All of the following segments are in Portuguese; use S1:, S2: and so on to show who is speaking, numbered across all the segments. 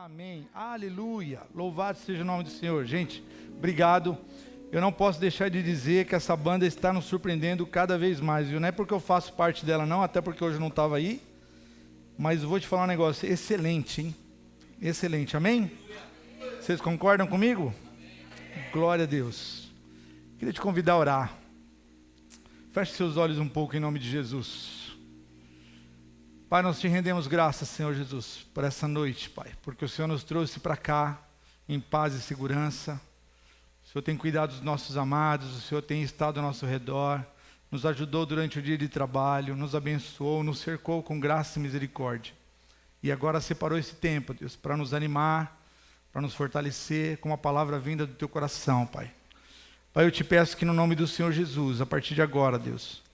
S1: Amém. Aleluia. Louvado seja o nome do Senhor. Gente, obrigado. Eu não posso deixar de dizer que essa banda está nos surpreendendo cada vez mais, viu? Não é porque eu faço parte dela não, até porque hoje eu não estava aí. Mas eu vou te falar um negócio excelente, hein? Excelente, amém? Vocês concordam comigo? Glória a Deus. Queria te convidar a orar. Feche seus olhos um pouco em nome de Jesus. Pai, nós te rendemos graças, Senhor Jesus, por essa noite, Pai, porque o Senhor nos trouxe para cá em paz e segurança. O Senhor tem cuidado dos nossos amados, o Senhor tem estado ao nosso redor, nos ajudou durante o dia de trabalho, nos abençoou, nos cercou com graça e misericórdia. E agora separou esse tempo, Deus, para nos animar, para nos fortalecer com uma palavra vinda do teu coração, Pai. Pai, eu te peço que no nome do Senhor Jesus, a partir de agora, Deus,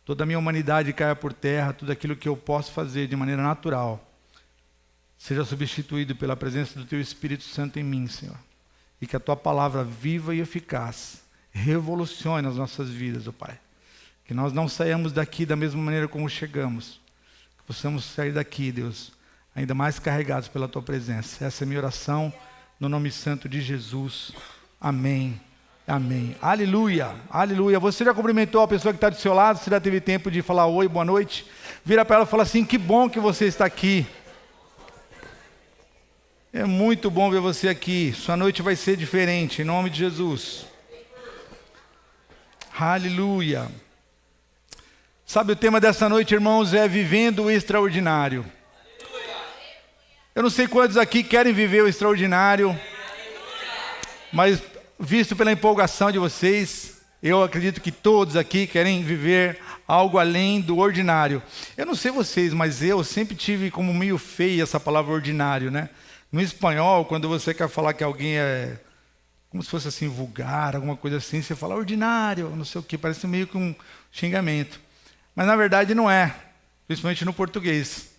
S1: toda a minha humanidade caia por terra, tudo aquilo que eu posso fazer de maneira natural, seja substituído pela presença do teu Espírito Santo em mim, Senhor. E que a tua palavra viva e eficaz revolucione as nossas vidas, ó Pai. Que nós não saiamos daqui da mesma maneira como chegamos. Que possamos sair daqui, Deus, ainda mais carregados pela tua presença. Essa é a minha oração, no nome santo de Jesus. Amém. Amém. Aleluia. Aleluia. Você já cumprimentou a pessoa que está do seu lado? Você já teve tempo de falar oi, boa noite? Vira para ela e fala assim: que bom que você está aqui. É muito bom ver você aqui. Sua noite vai ser diferente, em nome de Jesus. Aleluia. Sabe, o tema dessa noite, irmãos, é vivendo o extraordinário. Eu não sei quantos aqui querem viver o extraordinário, mas visto pela empolgação de vocês, eu acredito que todos aqui querem viver algo além do ordinário. Eu não sei vocês, mas eu sempre tive como meio feia essa palavra ordinário, né? No espanhol, quando você quer falar que alguém é como se fosse assim vulgar, alguma coisa assim, você fala ordinário, não sei o que, parece meio que um xingamento. Mas na verdade não é, principalmente no português.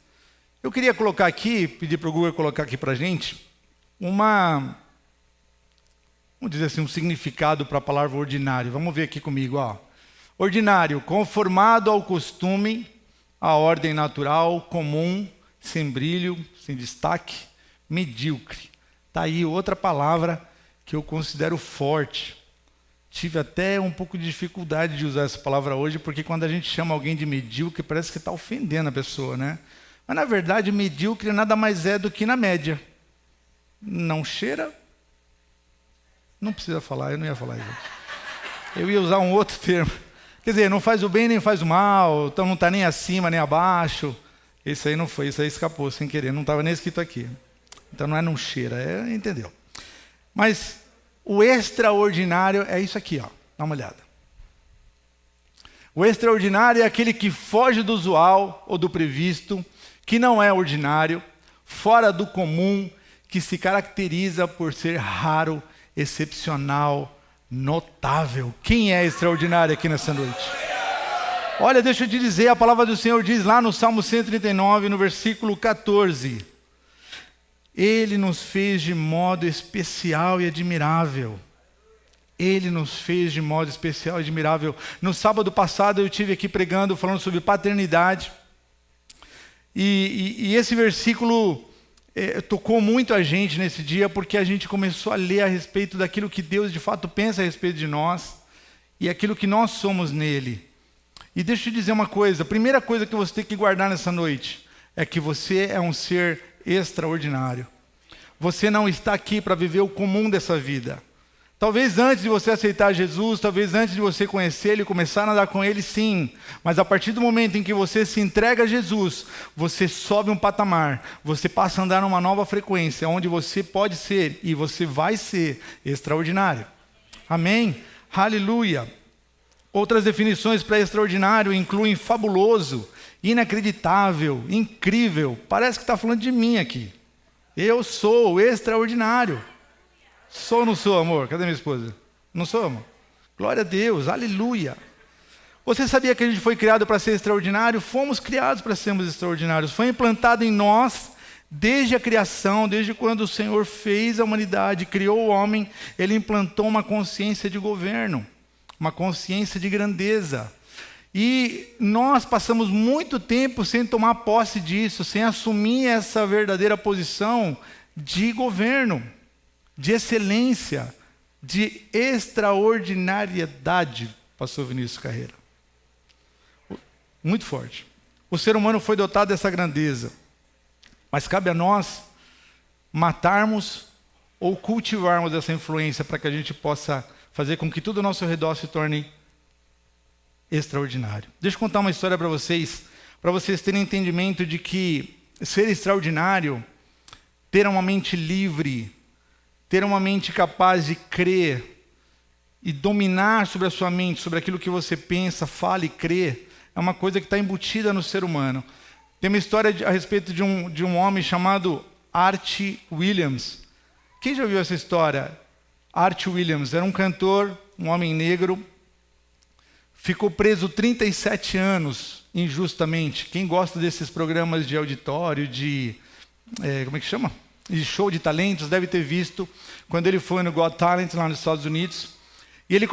S1: Eu queria colocar aqui, pedir para o Google colocar aqui para a gente, vamos dizer assim, um significado para a palavra ordinário. Vamos ver aqui comigo, ó. Ordinário, conformado ao costume, à ordem natural, comum, sem brilho, sem destaque, medíocre. Está aí outra palavra que eu considero forte. Tive até um pouco de dificuldade de usar essa palavra hoje, porque quando a gente chama alguém de medíocre, parece que está ofendendo a pessoa, né? Mas na verdade, medíocre nada mais é do que na média. Não cheira. Não precisa falar, eu não ia falar isso. Eu ia usar um outro termo. Quer dizer, não faz o bem nem faz o mal, então não está nem acima nem abaixo. Isso aí não foi, isso aí escapou sem querer, não estava nem escrito aqui. Então não é não cheira, entendeu? Mas o extraordinário é isso aqui, ó. Dá uma olhada. O extraordinário é aquele que foge do usual ou do previsto, que não é ordinário, fora do comum, que se caracteriza por ser raro, excepcional, notável. Quem é extraordinário aqui nessa noite? Olha, deixa eu te dizer, a palavra do Senhor diz lá no Salmo 139, no versículo 14. Ele nos fez de modo especial e admirável. Ele nos fez de modo especial e admirável. No sábado passado eu estive aqui pregando, falando sobre paternidade. E esse versículo tocou muito a gente nesse dia, porque a gente começou a ler a respeito daquilo que Deus de fato pensa a respeito de nós e aquilo que nós somos nele. E deixa eu te dizer uma coisa, a primeira coisa que você tem que guardar nessa noite é que você é um ser extraordinário. Você não está aqui para viver o comum dessa vida. Talvez antes de você aceitar Jesus, talvez antes de você conhecer Ele, começar a andar com Ele, sim. Mas a partir do momento em que você se entrega a Jesus, você sobe um patamar, você passa a andar numa nova frequência, onde você pode ser e você vai ser extraordinário. Amém? Aleluia! Outras definições para extraordinário incluem fabuloso, inacreditável, incrível. Parece que está falando de mim aqui. Eu sou extraordinário. Sou ou não sou, amor? Cadê minha esposa? Não sou, amor? Glória a Deus, aleluia. Você sabia que a gente foi criado para ser extraordinário? Fomos criados para sermos extraordinários. Foi implantado em nós desde a criação, desde quando o Senhor fez a humanidade, criou o homem, Ele implantou uma consciência de governo, uma consciência de grandeza. E nós passamos muito tempo sem tomar posse disso, sem assumir essa verdadeira posição de governo, de excelência, de extraordinariedade, pastor Vinícius Carreira. Muito forte. O ser humano foi dotado dessa grandeza, mas cabe a nós matarmos ou cultivarmos essa influência para que a gente possa fazer com que tudo ao nosso redor se torne extraordinário. Deixa eu contar uma história para vocês terem entendimento de que ser extraordinário, ter uma mente livre, ter uma mente capaz de crer e dominar sobre a sua mente, sobre aquilo que você pensa, fala e crê, é uma coisa que está embutida no ser humano. Tem uma história a respeito de um homem chamado Art Williams. Quem já ouviu essa história? Art Williams era um cantor, um homem negro, ficou preso 37 anos injustamente. Quem gosta desses programas de auditório, como é que chama? De show de talentos, deve ter visto quando ele foi no Got Talent lá nos Estados Unidos. E ele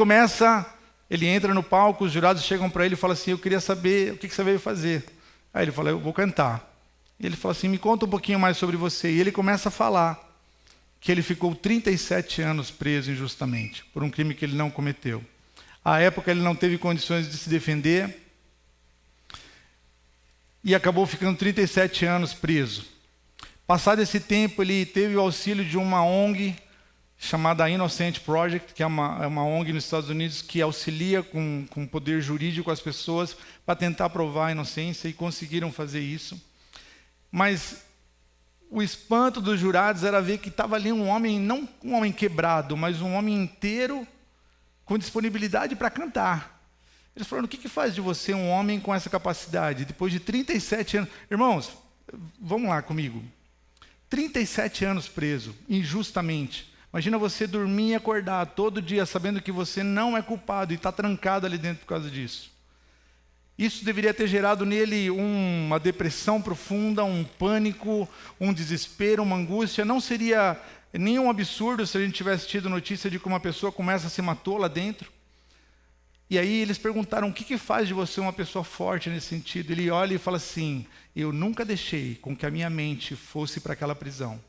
S1: entra no palco, os jurados chegam para ele e falam assim: eu queria saber o que você veio fazer. Aí ele fala: eu vou cantar. E ele fala assim: me conta um pouquinho mais sobre você. E ele começa a falar que ele ficou 37 anos preso injustamente por um crime que ele não cometeu. À época ele não teve condições de se defender e acabou ficando 37 anos preso. Passado esse tempo, ele teve o auxílio de uma ONG chamada Innocent Project, que é uma ONG nos Estados Unidos que auxilia com poder jurídico as pessoas para tentar provar a inocência, e conseguiram fazer isso. Mas o espanto dos jurados era ver que estava ali um homem, não um homem quebrado, mas um homem inteiro com disponibilidade para cantar. Eles falaram: o que faz de você um homem com essa capacidade? Depois de 37 anos... Irmãos, vamos lá comigo. 37 anos preso, injustamente. Imagina você dormir e acordar todo dia sabendo que você não é culpado e está trancado ali dentro por causa disso. Isso deveria ter gerado nele uma depressão profunda, um pânico, um desespero, uma angústia. Não seria nenhum absurdo se a gente tivesse tido notícia de que uma pessoa começa a se matou lá dentro. E aí eles perguntaram: o que faz de você uma pessoa forte nesse sentido? Ele olha e fala assim: eu nunca deixei com que a minha mente fosse para aquela prisão.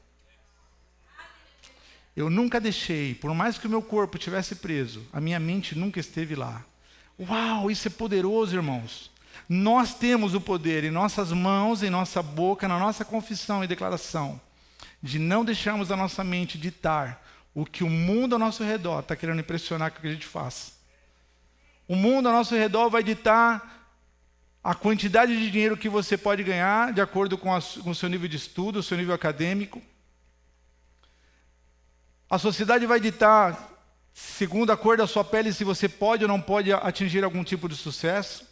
S1: Eu nunca deixei, por mais que o meu corpo estivesse preso, a minha mente nunca esteve lá. Uau, isso é poderoso, irmãos. Nós temos o poder em nossas mãos, em nossa boca, na nossa confissão e declaração, de não deixarmos a nossa mente ditar o que o mundo ao nosso redor está querendo impressionar com o que a gente faça. O mundo ao nosso redor vai ditar a quantidade de dinheiro que você pode ganhar de acordo com o seu nível de estudo, o seu nível acadêmico. A sociedade vai ditar, segundo a cor da sua pele, se você pode ou não pode atingir algum tipo de sucesso.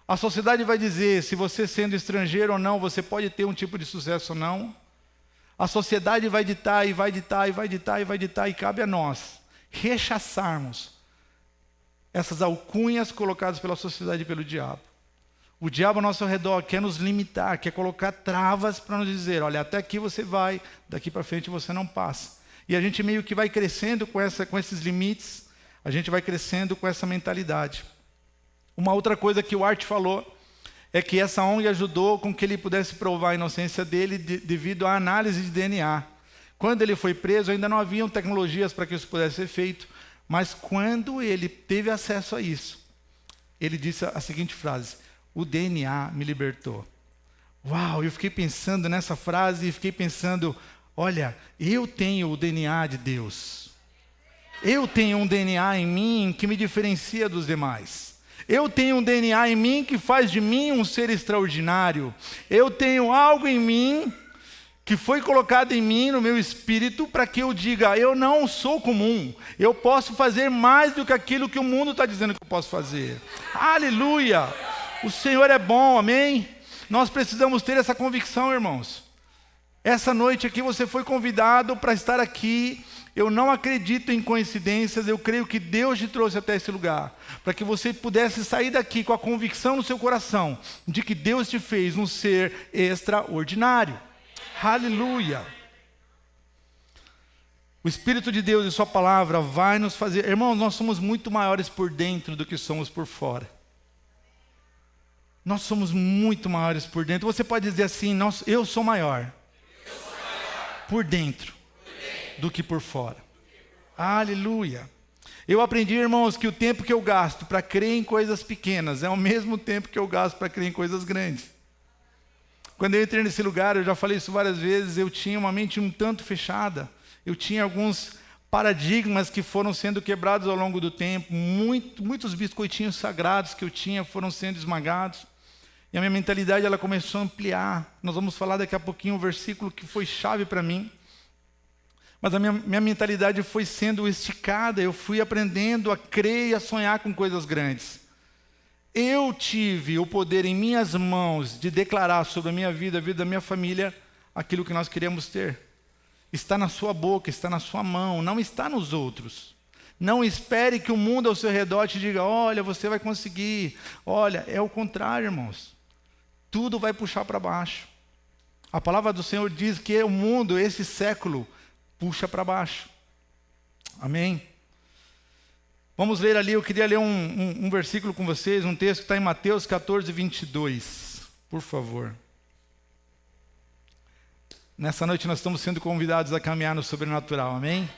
S1: A sociedade vai dizer se você, sendo estrangeiro ou não, você pode ter um tipo de sucesso ou não. A sociedade vai ditar e vai ditar e vai ditar e vai ditar, e cabe a nós rechaçarmos essas alcunhas colocadas pela sociedade e pelo diabo. O diabo ao nosso redor quer nos limitar, quer colocar travas para nos dizer: olha, até aqui você vai, daqui para frente você não passa. E a gente meio que vai crescendo com esses limites, a gente vai crescendo com essa mentalidade. Uma outra coisa que o Art falou é que essa ONG ajudou com que ele pudesse provar a inocência dele devido à análise de DNA. Quando ele foi preso, ainda não haviam tecnologias para que isso pudesse ser feito, mas quando ele teve acesso a isso, ele disse a seguinte frase: o DNA me libertou. Uau, eu fiquei pensando nessa frase e fiquei pensando: olha, eu tenho o DNA de Deus. Eu tenho um DNA em mim que me diferencia dos demais. Eu tenho um DNA em mim que faz de mim um ser extraordinário. Eu tenho algo em mim que foi colocado em mim, no meu espírito, para que eu diga: eu não sou comum. Eu posso fazer mais do que aquilo que o mundo está dizendo que eu posso fazer. Aleluia! O Senhor é bom, amém? Nós precisamos ter essa convicção, irmãos. Essa noite aqui você foi convidado para estar aqui. Eu não acredito em coincidências, eu creio que Deus te trouxe até esse lugar, para que você pudesse sair daqui com a convicção no seu coração, de que Deus te fez um ser extraordinário. Aleluia! O Espírito de Deus e sua palavra vai nos fazer... Irmãos, nós somos muito maiores por dentro do que somos por fora. Nós somos muito maiores por dentro. Você pode dizer assim: eu sou maior por dentro do que por fora. Aleluia. Eu aprendi, irmãos, que o tempo que eu gasto para crer em coisas pequenas é o mesmo tempo que eu gasto para crer em coisas grandes. Quando eu entrei nesse lugar, eu já falei isso várias vezes, eu tinha uma mente um tanto fechada. Eu tinha alguns paradigmas que foram sendo quebrados ao longo do tempo. Muitos biscoitinhos sagrados que eu tinha foram sendo esmagados. E a minha mentalidade ela começou a ampliar. Nós vamos falar daqui a pouquinho um versículo que foi chave para mim. Mas a minha mentalidade foi sendo esticada. Eu fui aprendendo a crer e a sonhar com coisas grandes. Eu tive o poder em minhas mãos de declarar sobre a minha vida, a vida da minha família, aquilo que nós queríamos ter. Está na sua boca, está na sua mão, não está nos outros. Não espere que o mundo ao seu redor te diga, olha, você vai conseguir. Olha, é o contrário, irmãos. Tudo vai puxar para baixo. A palavra do Senhor diz que o mundo, esse século, puxa para baixo. Amém? Vamos ler ali, eu queria ler um versículo com vocês, um texto que está em Mateus 14, 22. Por favor. Nessa noite nós estamos sendo convidados a caminhar no sobrenatural, amém?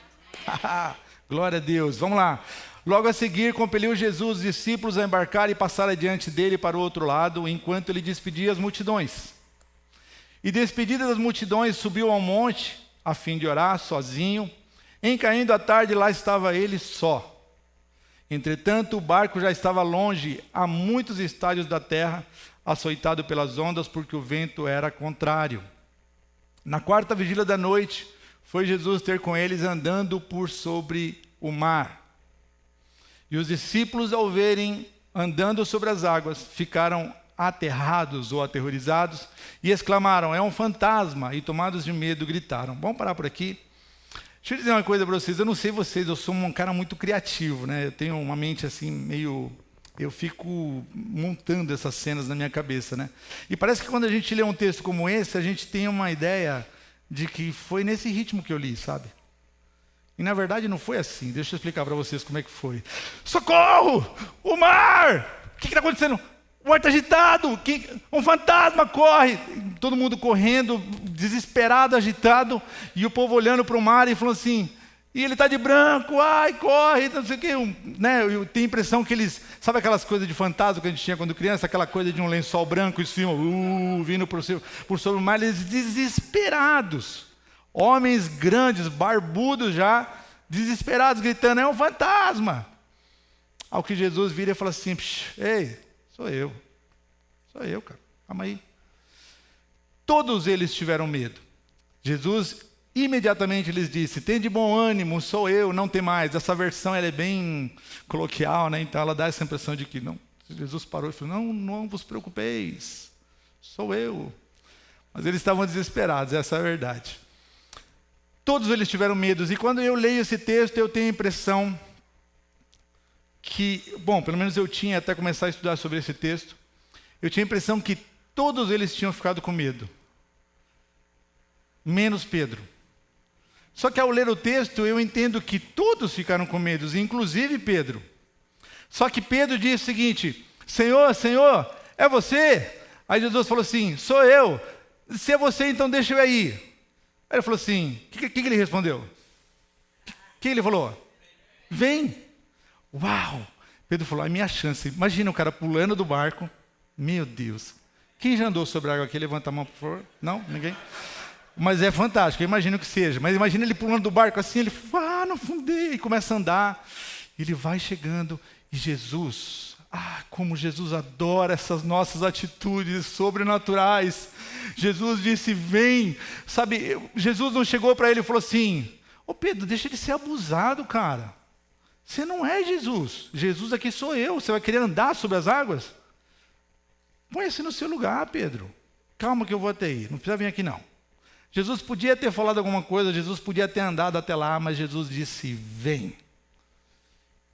S1: Glória a Deus, vamos lá. Logo a seguir, compeliu Jesus os discípulos a embarcar e passar adiante dele para o outro lado, enquanto ele despedia as multidões. E despedida das multidões, subiu ao monte, a fim de orar, sozinho. Em caindo a tarde, lá estava ele só. Entretanto, o barco já estava longe, a muitos estádios da terra, açoitado pelas ondas, porque o vento era contrário. Na quarta vigília da noite, foi Jesus ter com eles andando por sobre o mar. E os discípulos, ao verem andando sobre as águas, ficaram aterrados ou aterrorizados e exclamaram, é um fantasma, e tomados de medo gritaram. Vamos parar por aqui? Deixa eu dizer uma coisa para vocês, eu não sei vocês, eu sou um cara muito criativo, né? Eu tenho uma mente assim meio... Eu fico montando essas cenas na minha cabeça, né? E parece que quando a gente lê um texto como esse, a gente tem uma ideia de que foi nesse ritmo que eu li, sabe? E na verdade não foi assim. Deixa eu explicar para vocês como é que foi. Socorro! O mar! O que está acontecendo? O mar está agitado! Um fantasma corre! Todo mundo correndo, desesperado, agitado. E o povo olhando para o mar e falando assim... E ele está de branco, ai, corre, não sei o quê. Né? Eu tenho a impressão que eles... Sabe aquelas coisas de fantasma que a gente tinha quando criança? Aquela coisa de um lençol branco em cima, vindo por sobre o mar. Eles desesperados. Homens grandes, barbudos já, desesperados, gritando, é um fantasma. Ao que Jesus vira e fala assim, ei, sou eu, cara, calma aí. Todos eles tiveram medo. Jesus imediatamente lhes disse, tem de bom ânimo, sou eu, não tem mais. Essa versão ela é bem coloquial, né? Então ela dá essa impressão de que não. Jesus parou e falou, não vos preocupeis, sou eu. Mas eles estavam desesperados, essa é a verdade. Todos eles tiveram medos, e quando eu leio esse texto, eu tenho a impressão que, bom, pelo menos eu tinha até começar a estudar sobre esse texto, eu tinha a impressão que todos eles tinham ficado com medo, menos Pedro. Só que ao ler o texto, eu entendo que todos ficaram com medo, inclusive Pedro. Só que Pedro diz o seguinte, Senhor, é você? Aí Jesus falou assim, sou eu. Se é você, então deixa eu ir. Aí ele falou assim, o que ele respondeu? O que ele falou? Vem. Uau! Pedro falou, é minha chance. Imagina o cara pulando do barco. Meu Deus. Quem já andou sobre a água aqui? Levanta a mão, por favor. Não? Ninguém? Mas é fantástico, eu imagino que seja. Mas imagina ele pulando do barco assim, ele não afundei, e começa a andar. Ele vai chegando e Jesus, como Jesus adora essas nossas atitudes sobrenaturais. Jesus disse, vem. Sabe, Jesus não chegou para ele e falou assim, ô Pedro, deixa de ser abusado, cara. Você não é Jesus. Jesus aqui sou eu. Você vai querer andar sobre as águas? Põe-se no seu lugar, Pedro. Calma que eu vou até aí. Não precisa vir aqui não. Jesus podia ter falado alguma coisa, Jesus podia ter andado até lá, mas Jesus disse, vem.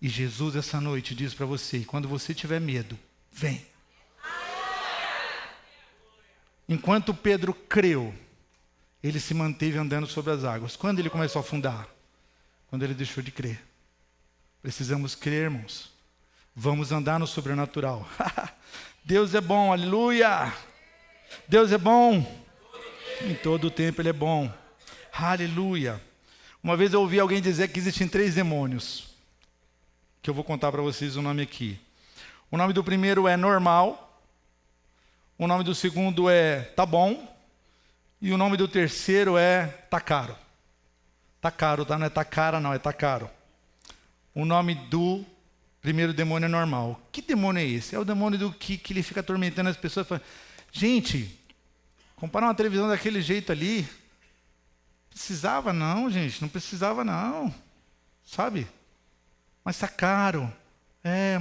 S1: E Jesus essa noite diz para você, quando você tiver medo, vem. Enquanto Pedro creu, ele se manteve andando sobre as águas. Quando ele começou a afundar? Quando ele deixou de crer. Precisamos crer, irmãos. Vamos andar no sobrenatural. Deus é bom, aleluia. Deus é bom. Em todo o tempo Ele é bom. Aleluia. Uma vez eu ouvi alguém dizer que existem 3 demônios, que eu vou contar para vocês o nome aqui. O nome do primeiro é normal, o nome do segundo é tá bom, e o nome do terceiro é tá caro. Tá caro, tá? Não é tá cara não, é tá caro. O nome do primeiro demônio é normal. Que demônio é esse? É o demônio do que ele fica atormentando as pessoas. Fala, gente, comprar uma televisão daquele jeito ali, precisava não, gente, não precisava não, sabe? Mas tá caro.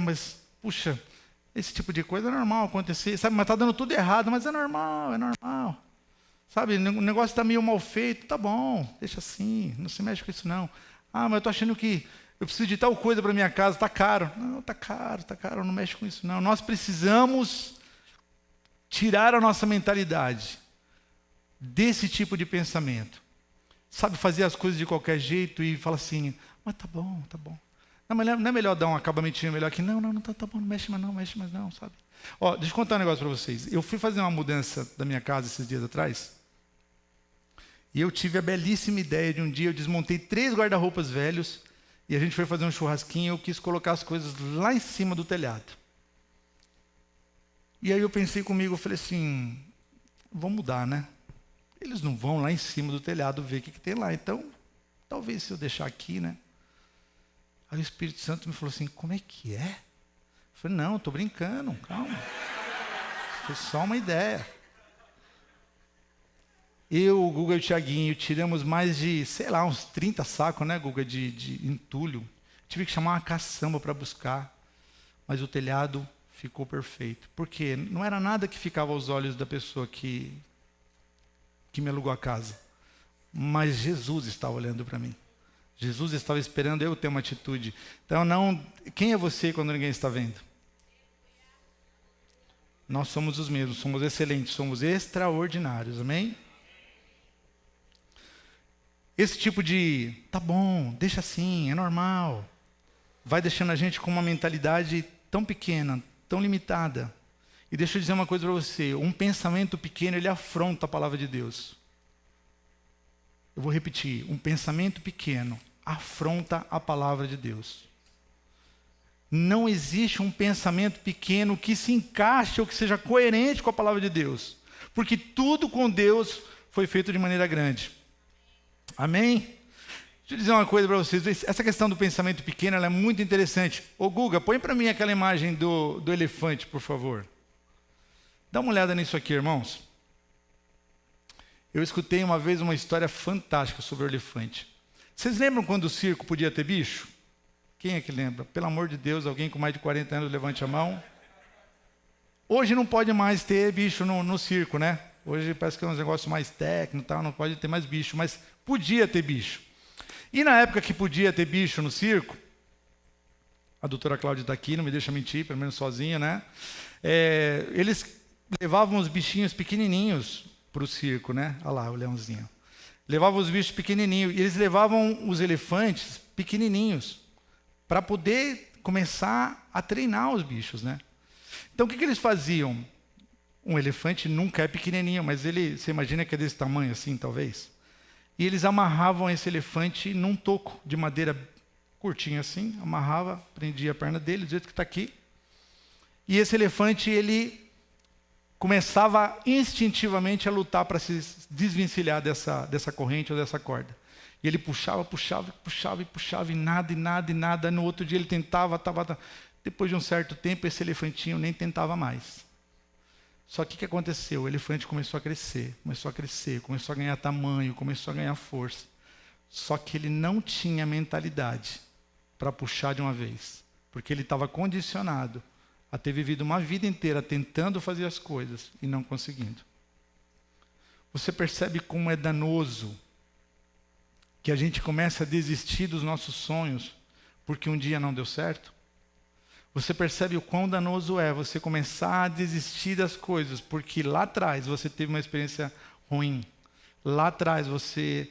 S1: Mas, puxa, esse tipo de coisa é normal acontecer, sabe? Mas tá dando tudo errado, mas é normal, é normal. Sabe, o negócio está meio mal feito, tá bom, deixa assim, não se mexe com isso não. Mas eu estou achando que eu preciso de tal coisa para minha casa, está caro. Não, está caro, não mexe com isso não. Nós precisamos tirar a nossa mentalidade desse tipo de pensamento. Sabe, fazer as coisas de qualquer jeito e falar assim, mas tá bom, tá bom. Não é melhor dar um acabamentinho melhor aqui? Não, tá bom, não mexe mais não, sabe? Deixa eu contar um negócio para vocês. Eu fui fazer uma mudança da minha casa esses dias atrás. E eu tive a belíssima ideia de um dia, eu desmontei 3 guarda-roupas velhos e a gente foi fazer um churrasquinho e eu quis colocar as coisas lá em cima do telhado. E aí eu pensei comigo, eu falei assim, vou mudar, né? Eles não vão lá em cima do telhado ver o que tem lá, então talvez se eu deixar aqui, né? Aí o Espírito Santo me falou assim, como é que é? Eu falei, não, estou brincando, calma. Foi só uma ideia. Eu, o Guga e o Thiaguinho tiramos mais de, sei lá, uns 30 sacos, né, Guga, de entulho. Tive que chamar uma caçamba para buscar, mas o telhado ficou perfeito. Por quê? Não era nada que ficava aos olhos da pessoa que me alugou a casa. Mas Jesus estava olhando para mim. Jesus estava esperando eu ter uma atitude. Então, quem é você quando ninguém está vendo? Nós somos os mesmos, somos excelentes, somos extraordinários, amém? Esse tipo de, tá bom, deixa assim, é normal, vai deixando a gente com uma mentalidade tão pequena, tão limitada. E deixa eu dizer uma coisa para você, um pensamento pequeno, ele afronta a palavra de Deus. Eu vou repetir, um pensamento pequeno afronta a palavra de Deus. Não existe um pensamento pequeno que se encaixe ou que seja coerente com a palavra de Deus. Porque tudo com Deus foi feito de maneira grande. Amém? Deixa eu dizer uma coisa para vocês. Essa questão do pensamento pequeno ela é muito interessante. Ô Guga, põe para mim aquela imagem do elefante, por favor. Dá uma olhada nisso aqui, irmãos. Eu escutei uma vez uma história fantástica sobre o elefante. Vocês lembram quando o circo podia ter bicho? Quem é que lembra? Pelo amor de Deus, alguém com mais de 40 anos levante a mão. Hoje não pode mais ter bicho no circo, né? Hoje parece que é um negócio mais técnico, tal, não pode ter mais bicho, mas podia ter bicho. E na época que podia ter bicho no circo, a doutora Cláudia está aqui, não me deixa mentir, pelo menos sozinha, né? Eles levavam os bichinhos pequenininhos para o circo, né? Olha lá o leãozinho. Levavam os bichos pequenininhos, e eles levavam os elefantes pequenininhos, para poder começar a treinar os bichos, né? Então o que eles faziam? Um elefante nunca é pequenininho, mas você imagina que é desse tamanho assim, talvez? E eles amarravam esse elefante num toco de madeira curtinho assim, amarrava, prendia a perna dele, do jeito que está aqui. E esse elefante, ele começava instintivamente a lutar para se desvencilhar dessa corrente ou dessa corda. E ele puxava, e nada. No outro dia ele tentava. Depois de um certo tempo, esse elefantinho nem tentava mais. Só que o que aconteceu? O elefante começou a crescer, começou a ganhar tamanho, começou a ganhar força. Só que ele não tinha mentalidade para puxar de uma vez, porque ele estava condicionado a ter vivido uma vida inteira tentando fazer as coisas e não conseguindo. Você percebe como é danoso que a gente começa a desistir dos nossos sonhos porque um dia não deu certo? Você percebe o quão danoso é você começar a desistir das coisas, porque lá atrás você teve uma experiência ruim. Lá atrás você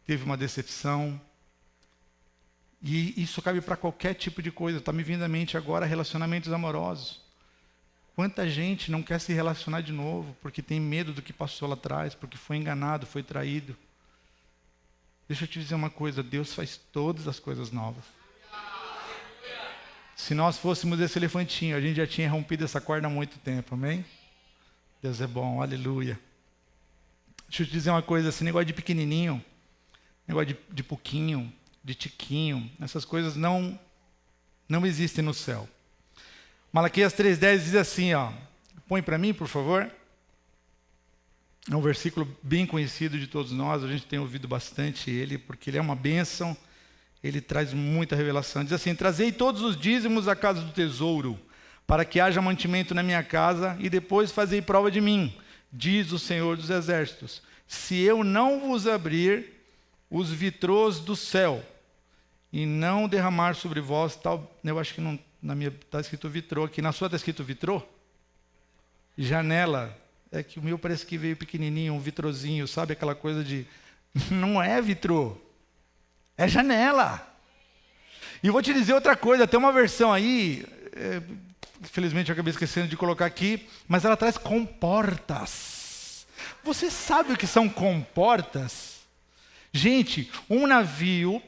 S1: teve uma decepção. E isso cabe para qualquer tipo de coisa. Está me vindo à mente agora relacionamentos amorosos. Quanta gente não quer se relacionar de novo, porque tem medo do que passou lá atrás, porque foi enganado, foi traído. Deixa eu te dizer uma coisa, Deus faz todas as coisas novas. Se nós fôssemos esse elefantinho, a gente já tinha rompido essa corda há muito tempo, amém? Deus é bom, aleluia. Deixa eu te dizer uma coisa, esse negócio de pequenininho, negócio de pouquinho, de tiquinho, essas coisas não existem no céu. Malaquias 3,10 diz assim, ó, põe para mim, por favor. É um versículo bem conhecido de todos nós, a gente tem ouvido bastante ele, porque ele é uma bênção, ele traz muita revelação. Diz assim, trazei todos os dízimos à casa do tesouro, para que haja mantimento na minha casa, e depois fazei prova de mim, diz o Senhor dos Exércitos, se eu não vos abrir os vitrôs do céu, e não derramar sobre vós tal... Eu acho que não, na minha está escrito vitrô aqui, na sua está escrito vitrô? Janela. É que o meu parece que veio pequenininho, um vitrozinho, sabe aquela coisa de... Não é vitrô, é janela. E vou te dizer outra coisa, tem uma versão aí, infelizmente eu acabei esquecendo de colocar aqui, mas ela traz comportas. Você sabe o que são comportas? Gente, um navio,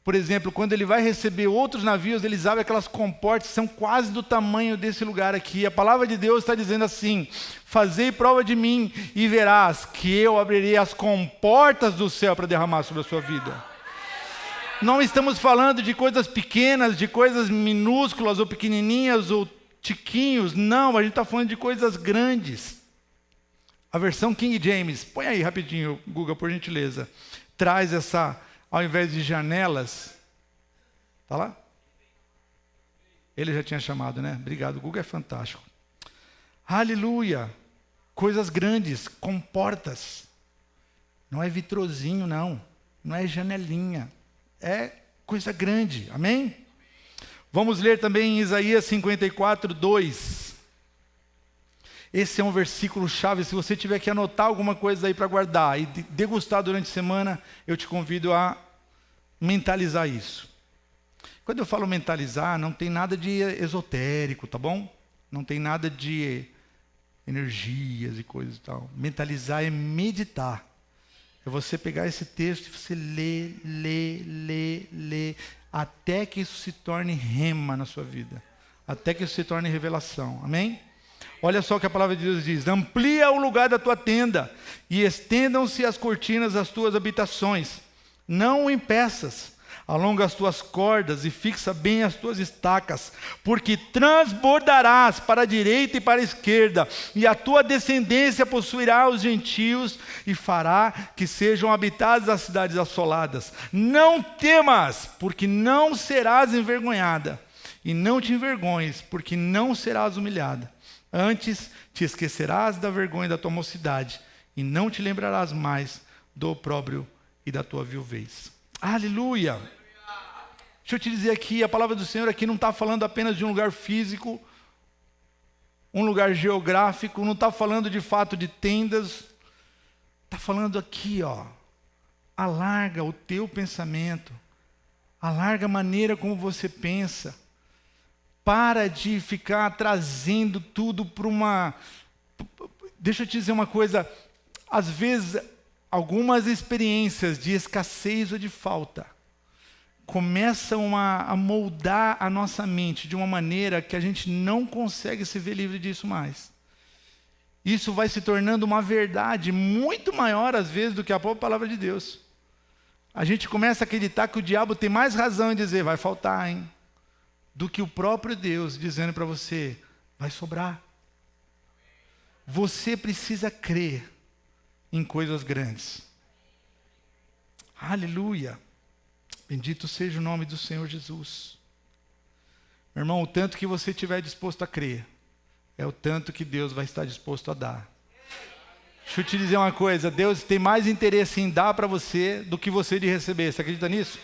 S1: por exemplo, quando ele vai receber outros navios, eles abrem aquelas comportas que são quase do tamanho desse lugar aqui. A palavra de Deus está dizendo assim, fazei prova de mim e verás que eu abrirei as comportas do céu para derramar sobre a sua vida. Não estamos falando de coisas pequenas, de coisas minúsculas ou pequenininhas ou tiquinhos. Não, a gente está falando de coisas grandes. A versão King James, põe aí rapidinho, Guga, por gentileza. Traz essa... Ao invés de janelas, está lá? Ele já tinha chamado, né? Obrigado, o Google é fantástico. Aleluia! Coisas grandes, comportas. Não é vitrozinho, não. Não é janelinha. É coisa grande, amém? Vamos ler também em Isaías 54, 2. Esse é um versículo chave, se você tiver que anotar alguma coisa aí para guardar e degustar durante a semana, eu te convido a mentalizar isso. Quando eu falo mentalizar, não tem nada de esotérico, tá bom? Não tem nada de energias e coisas e tal. Mentalizar é meditar. É você pegar esse texto e você ler, até que isso se torne rema na sua vida. Até que isso se torne revelação, amém? Olha só o que a palavra de Deus diz, amplia o lugar da tua tenda e estendam-se as cortinas das tuas habitações. Não o impeças, alonga as tuas cordas e fixa bem as tuas estacas, porque transbordarás para a direita e para a esquerda, e a tua descendência possuirá os gentios e fará que sejam habitadas as cidades assoladas. Não temas, porque não serás envergonhada, e não te envergonhes, porque não serás humilhada. Antes te esquecerás da vergonha da tua mocidade, e não te lembrarás mais do opróbrio e da tua viuvez. Aleluia! Deixa eu te dizer aqui, a palavra do Senhor aqui não está falando apenas de um lugar físico, um lugar geográfico, não está falando de fato de tendas, está falando aqui, ó, alarga o teu pensamento, alarga a maneira como você pensa. Para de ficar trazendo tudo para uma... Deixa eu te dizer uma coisa. Às vezes, algumas experiências de escassez ou de falta começam a moldar a nossa mente de uma maneira que a gente não consegue se ver livre disso mais. Isso vai se tornando uma verdade muito maior, às vezes, do que a própria palavra de Deus. A gente começa a acreditar que o diabo tem mais razão em dizer, vai faltar, hein? Do que o próprio Deus dizendo para você, vai sobrar. Você precisa crer em coisas grandes. Aleluia. Bendito seja o nome do Senhor Jesus. Meu irmão, o tanto que você estiver disposto a crer, é o tanto que Deus vai estar disposto a dar. Deixa eu te dizer uma coisa, Deus tem mais interesse em dar para você do que você de receber. Você acredita nisso?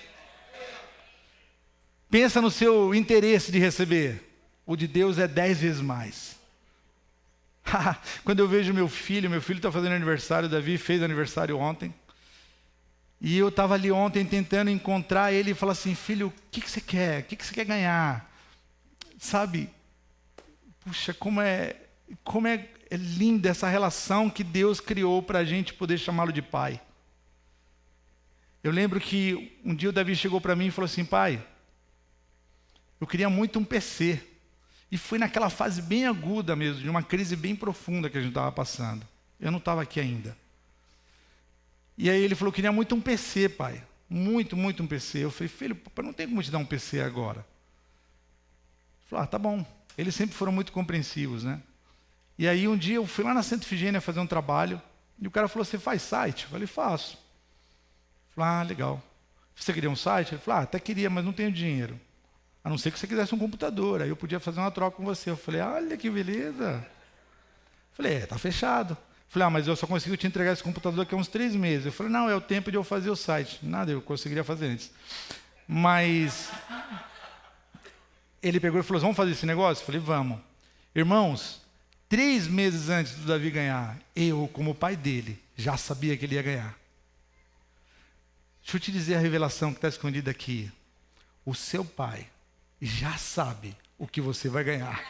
S1: Pensa no seu interesse de receber. O de Deus é 10 vezes mais. Quando eu vejo meu filho está fazendo aniversário, o Davi fez aniversário ontem. E eu estava ali ontem tentando encontrar ele e falar assim, filho, o que você quer? O que você quer ganhar? Sabe? Puxa, como é linda essa relação que Deus criou para a gente poder chamá-lo de pai. Eu lembro que um dia o Davi chegou para mim e falou assim: pai, eu queria muito um PC. E foi naquela fase bem aguda mesmo, de uma crise bem profunda que a gente estava passando. Eu não estava aqui ainda. E aí ele falou: queria muito um PC, pai. Muito, muito um PC. Eu falei: filho, papai não tem como te dar um PC agora. Ele falou: tá bom. Eles sempre foram muito compreensivos, né? E aí um dia eu fui lá na Santa Efigênia fazer um trabalho, e o cara falou: você faz site? Eu falei: faço. Ele falou: legal. Você queria um site? Ele falou: até queria, mas não tenho dinheiro. A não ser que você quisesse um computador, aí eu podia fazer uma troca com você. Eu falei: olha que beleza. Eu falei: tá fechado. Eu falei: mas eu só consigo te entregar esse computador daqui a uns 3 meses. Eu falei: não, é o tempo de eu fazer o site. Nada, eu conseguiria fazer antes. Mas ele pegou e falou: vamos fazer esse negócio? Eu falei: vamos. Irmãos, 3 meses antes do Davi ganhar, eu, como pai dele, já sabia que ele ia ganhar. Deixa eu te dizer a revelação que está escondida aqui. O seu pai já sabe o que você vai ganhar.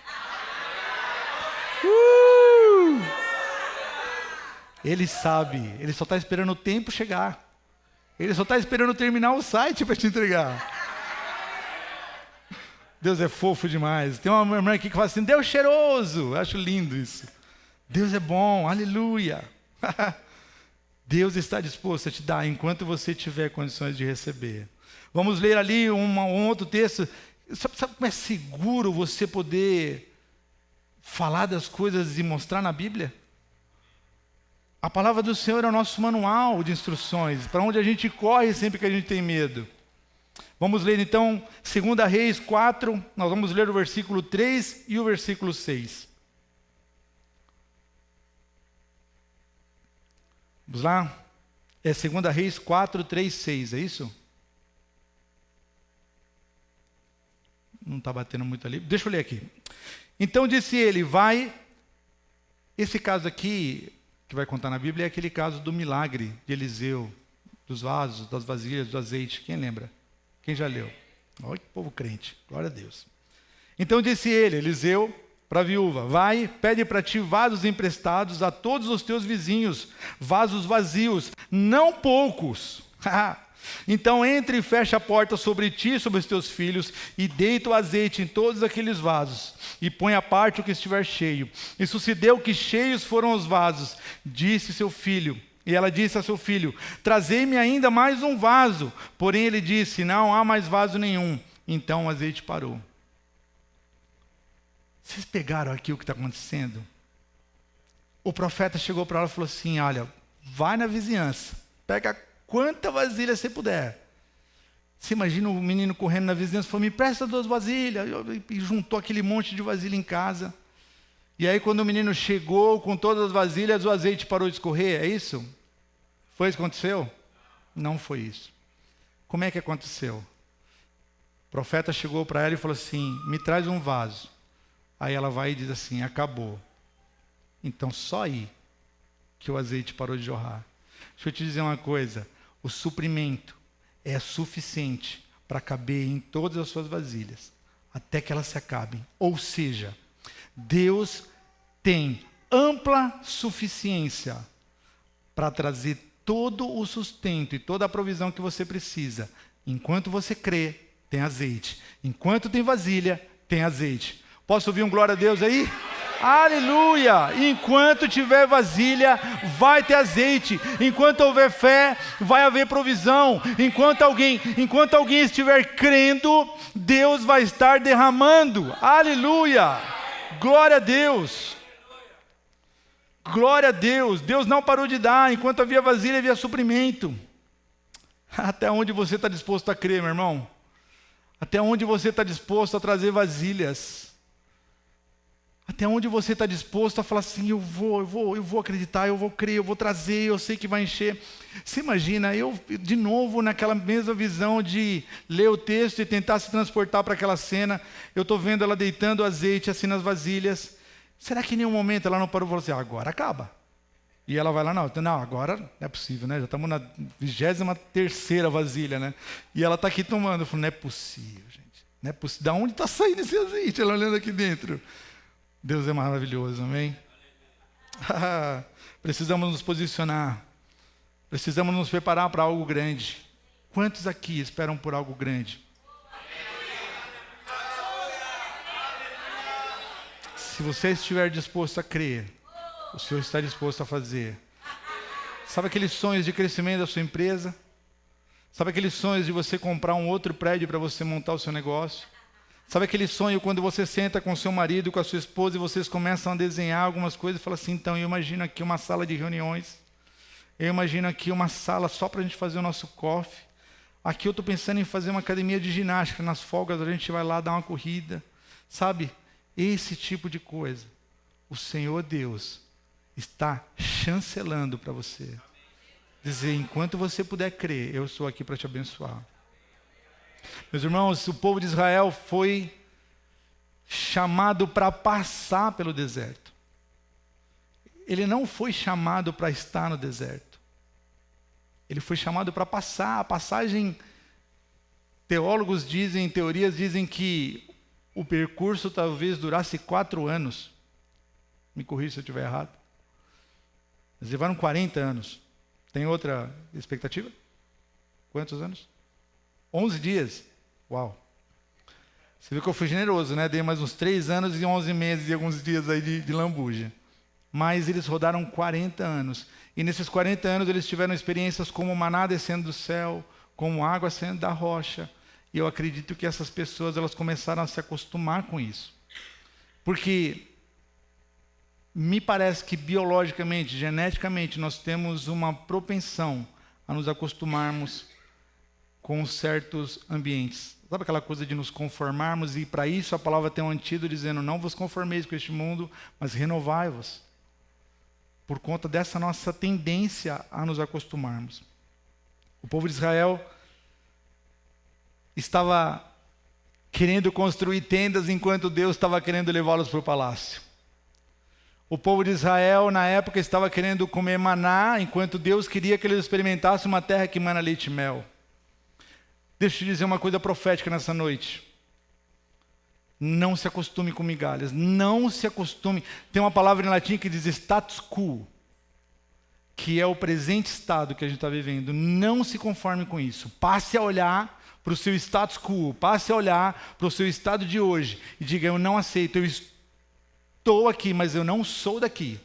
S1: Ele sabe, ele só está esperando o tempo chegar. Ele só está esperando terminar o site para te entregar. Deus é fofo demais. Tem uma irmã aqui que fala assim: Deus cheiroso. Eu acho lindo isso. Deus é bom, aleluia. Deus está disposto a te dar enquanto você tiver condições de receber. Vamos ler ali um outro texto. Sabe como é seguro você poder falar das coisas e mostrar na Bíblia? A palavra do Senhor é o nosso manual de instruções, para onde a gente corre sempre que a gente tem medo. Vamos ler então 2 Reis 4, nós vamos ler o versículo 3 e o versículo 6. Vamos lá? É 2 Reis 4, 3, 6, é isso? Não está batendo muito ali. Deixa eu ler aqui. Então disse ele: vai. Esse caso aqui, que vai contar na Bíblia, é aquele caso do milagre de Eliseu, dos vasos, das vasilhas, do azeite. Quem lembra? Quem já leu? Olha que povo crente, glória a Deus. Então disse ele, Eliseu, para a viúva: vai, pede para ti vasos emprestados a todos os teus vizinhos, vasos vazios, não poucos. Então entre e fecha a porta sobre ti e sobre os teus filhos, e deita o azeite em todos aqueles vasos, e põe à parte o que estiver cheio. E sucedeu que cheios foram os vasos, disse seu filho. E ela disse a seu filho: trazei-me ainda mais um vaso. Porém ele disse: não há mais vaso nenhum. Então o azeite parou. Vocês pegaram aqui o que está acontecendo? O profeta chegou para ela e falou assim: olha, vai na vizinhança, pega quanta vasilha você puder. Você imagina o menino correndo na vizinhança e falou: me empresta 2 vasilhas. E juntou aquele monte de vasilha em casa. E aí quando o menino chegou com todas as vasilhas, o azeite parou de escorrer, é isso? Foi isso que aconteceu? Não foi isso. Como é que aconteceu? O profeta chegou para ela e falou assim: me traz um vaso. Aí ela vai e diz assim: acabou. Então só aí que o azeite parou de jorrar. Deixa eu te dizer uma coisa: o suprimento é suficiente para caber em todas as suas vasilhas, até que elas se acabem. Ou seja, Deus tem ampla suficiência para trazer todo o sustento e toda a provisão que você precisa. Enquanto você crê, tem azeite. Enquanto tem vasilha, tem azeite. Posso ouvir um glória a Deus aí? Aleluia! Enquanto tiver vasilha, vai ter azeite. Enquanto houver fé, vai haver provisão. Enquanto alguém estiver crendo, Deus vai estar derramando. Aleluia! Glória a Deus! Glória a Deus! Deus não parou de dar. Enquanto havia vasilha, havia suprimento. Até onde você está disposto a crer, meu irmão? Até onde você está disposto a trazer vasilhas? Até onde você está disposto a falar assim: eu vou acreditar, eu vou crer, eu vou trazer, eu sei que vai encher. Você imagina, eu de novo naquela mesma visão de ler o texto e tentar se transportar para aquela cena. Eu estou vendo ela deitando azeite assim nas vasilhas. Será que em nenhum momento ela não parou e falou assim: agora acaba? E ela vai lá: não, agora não é possível, né? Já estamos na 23ª vasilha, né? E ela está aqui tomando. Eu falo: não é possível, gente. Não é possível. Da onde está saindo esse azeite? Ela olhando aqui dentro. Deus é maravilhoso, amém? Precisamos nos posicionar. Precisamos nos preparar para algo grande. Quantos aqui esperam por algo grande? Se você estiver disposto a crer, o Senhor está disposto a fazer. Sabe aqueles sonhos de crescimento da sua empresa? Sabe aqueles sonhos de você comprar um outro prédio para você montar o seu negócio? Sabe aquele sonho quando você senta com seu marido, com a sua esposa e vocês começam a desenhar algumas coisas e falam assim, então eu imagino aqui uma sala de reuniões, eu imagino aqui uma sala só para a gente fazer o nosso coffee, aqui eu estou pensando em fazer uma academia de ginástica, nas folgas a gente vai lá dar uma corrida, sabe? Esse tipo de coisa, o Senhor Deus está chancelando para você. Dizer, enquanto você puder crer, eu sou aqui para te abençoar. Meus irmãos, o povo de Israel foi chamado para passar pelo deserto. Ele não foi chamado para estar no deserto. Ele foi chamado para passar. A passagem, teólogos dizem, teorias dizem que o percurso talvez durasse 4 anos. Me corrija se eu estiver errado. Eles levaram 40 anos. Tem outra expectativa? Quantos anos? 11 dias. Uau. Você viu que eu fui generoso, né? Dei mais uns 3 anos e 11 meses e alguns dias aí de lambuja. Mas eles rodaram 40 anos. E nesses 40 anos eles tiveram experiências como maná descendo do céu, como água saindo da rocha. E eu acredito que essas pessoas elas começaram a se acostumar com isso. Porque me parece que biologicamente, geneticamente, nós temos uma propensão a nos acostumarmos com certos ambientes. Sabe aquela coisa de nos conformarmos? E para isso a palavra tem um antídoto dizendo, não vos conformeis com este mundo, mas renovai-vos. Por conta dessa nossa tendência a nos acostumarmos. O povo de Israel estava querendo construir tendas enquanto Deus estava querendo levá-los para o palácio. O povo de Israel, na época, estava querendo comer maná, enquanto Deus queria que eles experimentassem uma terra que mana leite e mel. Deixa eu te dizer uma coisa profética nessa noite. Não se acostume com migalhas. Não se acostume. Tem uma palavra em latim que diz status quo, que é o presente estado que a gente está vivendo. Não se conforme com isso. Passe a olhar para o seu status quo. Passe a olhar para o seu estado de hoje. E diga, eu não aceito, eu estou aqui, mas eu não sou daqui.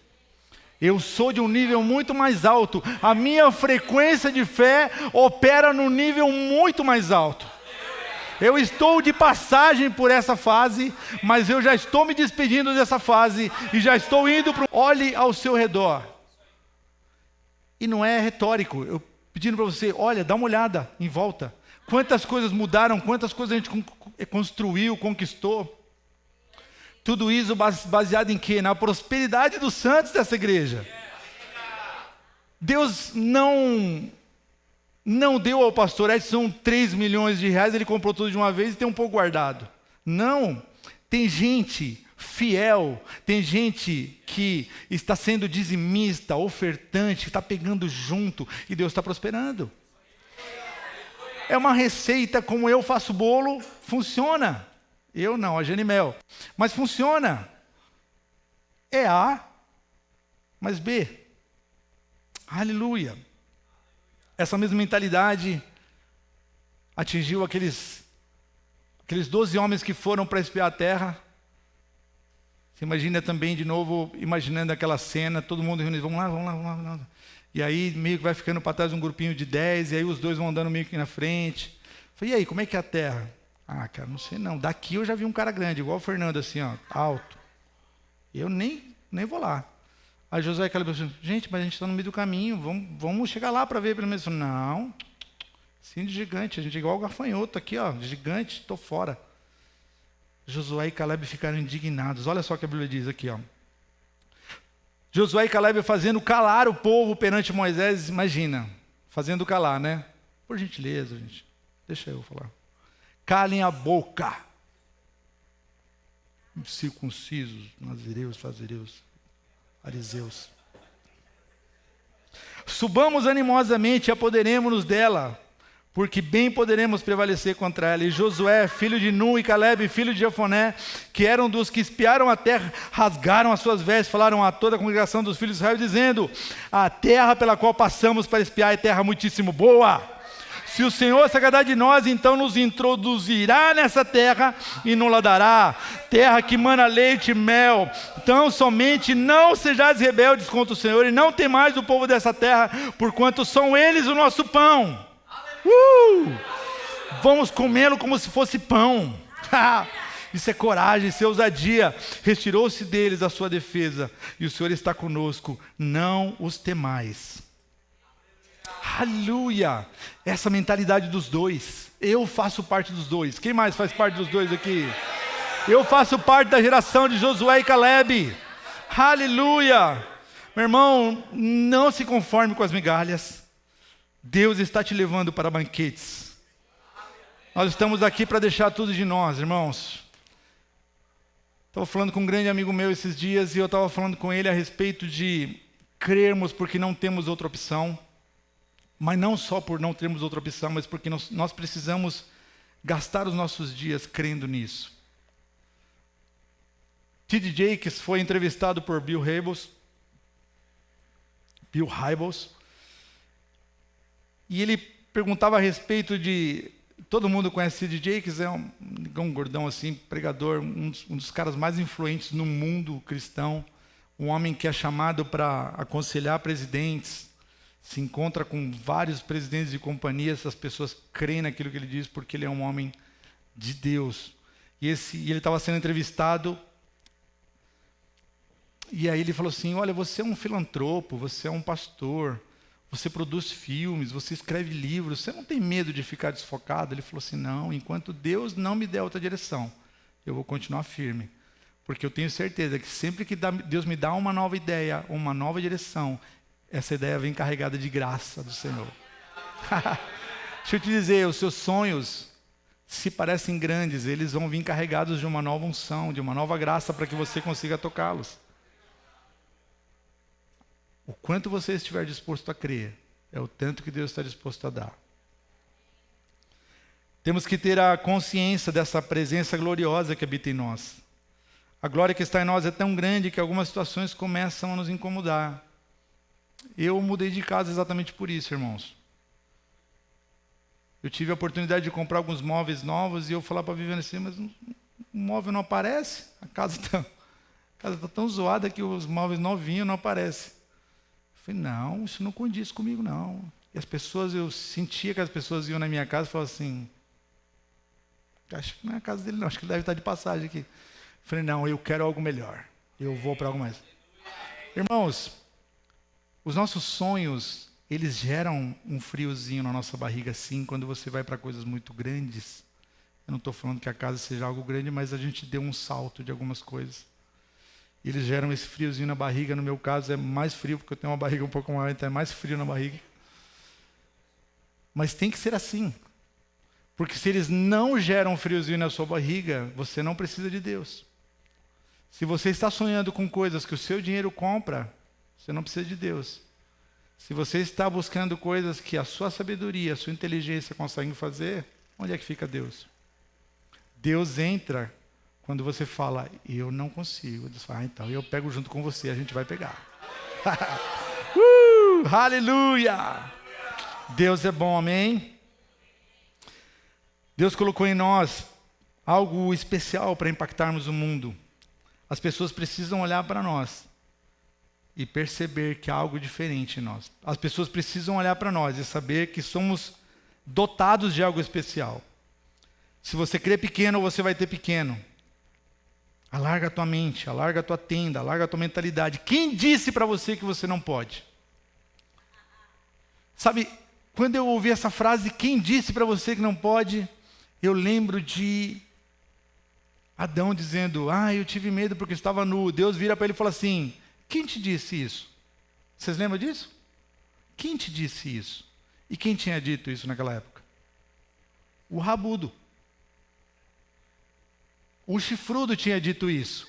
S1: Eu sou de um nível muito mais alto. A minha frequência de fé opera num nível muito mais alto. Eu estou de passagem por essa fase, mas eu já estou me despedindo dessa fase e já estou indo para... Olhe ao seu redor. E não é retórico. Eu pedindo para você, olha, dá uma olhada em volta. Quantas coisas mudaram, quantas coisas a gente construiu, conquistou. Tudo isso baseado em quê? Na prosperidade dos santos dessa igreja. Deus não deu ao pastor Edson 3 milhões de reais, ele comprou tudo de uma vez e tem um pouco guardado. Não. Tem gente fiel, tem gente que está sendo dizimista, ofertante, que está pegando junto e Deus está prosperando. É uma receita como eu faço bolo, funciona. Eu não, a Janimel. Mas funciona. É A, mas B. Aleluia. Essa mesma mentalidade atingiu aqueles 12 homens que foram para espiar a terra. Você imagina também, de novo, imaginando aquela cena, todo mundo reunido, vamos lá. E aí meio que vai ficando para trás um grupinho de 10, e aí os dois vão andando meio que na frente. Falei, e aí, como é que é a terra? Ah, cara, não sei não. Daqui eu já vi um cara grande, igual o Fernando, assim, ó, alto. Eu nem vou lá. Aí Josué e Caleb falou assim, gente, mas a gente está no meio do caminho, vamos chegar lá para ver pelo menos. Não, sim, de gigante, a gente é igual o gafanhoto aqui, ó, gigante, estou fora. Josué e Caleb ficaram indignados. Olha só o que a Bíblia diz aqui, ó. Josué e Caleb fazendo calar o povo perante Moisés, imagina, fazendo calar, né? Por gentileza, gente, deixa eu falar. Calem a boca. Circuncisos, nazireus, fazereus, fariseus. Subamos animosamente e apoderemos-nos dela, porque bem poderemos prevalecer contra ela. E Josué, filho de Nun, e Caleb, filho de Jefoné, que eram dos que espiaram a terra, rasgaram as suas vestes, falaram a toda a congregação dos filhos de Israel, dizendo, a terra pela qual passamos para espiar é terra muitíssimo boa. Se o Senhor se agradar de nós, então nos introduzirá nessa terra e nos dará, terra que mana leite e mel. Então somente não sejais rebeldes contra o Senhor e não temais o povo dessa terra, porquanto são eles o nosso pão. Vamos comê-lo como se fosse pão. Isso é coragem, isso é ousadia. Retirou-se deles a sua defesa, e o Senhor está conosco, não os temais. Aleluia! Essa mentalidade dos dois. Eu faço parte dos dois. Quem mais faz parte dos dois aqui? Eu faço parte da geração de Josué e Calebe. Aleluia! Meu irmão, não se conforme com as migalhas. Deus está te levando para banquetes. Nós estamos aqui para deixar tudo de nós, irmãos. Estava falando com um grande amigo meu esses dias e eu estava falando com ele a respeito de crermos porque não temos outra opção. Mas não só por não termos outra opção, mas porque nós precisamos gastar os nossos dias crendo nisso. T.D. Jakes foi entrevistado por Bill Hybels. E ele perguntava a respeito de... Todo mundo conhece T.D. Jakes, é um gordão assim, pregador, um dos caras mais influentes no mundo cristão. Um homem que é chamado para aconselhar presidentes. Se encontra com vários presidentes de companhias, as pessoas creem naquilo que ele diz porque ele é um homem de Deus. E ele estava sendo entrevistado, e aí ele falou assim, olha, você é um filantropo, você é um pastor, você produz filmes, você escreve livros, você não tem medo de ficar desfocado? Ele falou assim, não, enquanto Deus não me der outra direção, eu vou continuar firme. Porque eu tenho certeza que sempre que Deus me dá uma nova ideia, uma nova direção, essa ideia vem carregada de graça do Senhor. Deixa eu te dizer, os seus sonhos, se parecem grandes, eles vão vir carregados de uma nova unção, de uma nova graça para que você consiga tocá-los. O quanto você estiver disposto a crer, é o tanto que Deus está disposto a dar. Temos que ter a consciência dessa presença gloriosa que habita em nós. A glória que está em nós é tão grande que algumas situações começam a nos incomodar. Eu mudei de casa exatamente por isso, irmãos. Eu tive a oportunidade de comprar alguns móveis novos e eu falar para a Viviane assim, mas o móvel não aparece? A casa está tão zoada que os móveis novinhos não aparecem. Eu falei, não, isso não condiz comigo, não. E as pessoas, eu sentia que as pessoas iam na minha casa e falavam assim, acho que não é a casa dele não, acho que ele deve estar de passagem aqui. Eu falei, não, eu quero algo melhor. Eu vou para algo mais. Irmãos, os nossos sonhos, eles geram um friozinho na nossa barriga, sim, quando você vai para coisas muito grandes. Eu não estou falando que a casa seja algo grande, mas a gente deu um salto de algumas coisas. Eles geram esse friozinho na barriga. No meu caso é mais frio, porque eu tenho uma barriga um pouco maior, então é mais frio na barriga. Mas tem que ser assim. Porque se eles não geram um friozinho na sua barriga, você não precisa de Deus. Se você está sonhando com coisas que o seu dinheiro compra, você não precisa de Deus. Se você está buscando coisas que a sua sabedoria, a sua inteligência conseguem fazer, onde é que fica Deus? Deus entra quando você fala, eu não consigo. Deus fala, então eu pego junto com você, a gente vai pegar. Aleluia! Deus é bom, amém? Deus colocou em nós algo especial para impactarmos o mundo. As pessoas precisam olhar para nós e perceber que há algo diferente em nós. As pessoas precisam olhar para nós e saber que somos dotados de algo especial. Se você crê pequeno, você vai ter pequeno. Alarga a tua mente, alarga a tua tenda, alarga a tua mentalidade. Quem disse para você que você não pode? Sabe, quando eu ouvi essa frase, quem disse para você que não pode? Eu lembro de Adão dizendo, eu tive medo porque estava nu. Deus vira para ele e fala assim, quem te disse isso? Vocês lembram disso? Quem te disse isso? E quem tinha dito isso naquela época? O rabudo. O chifrudo tinha dito isso.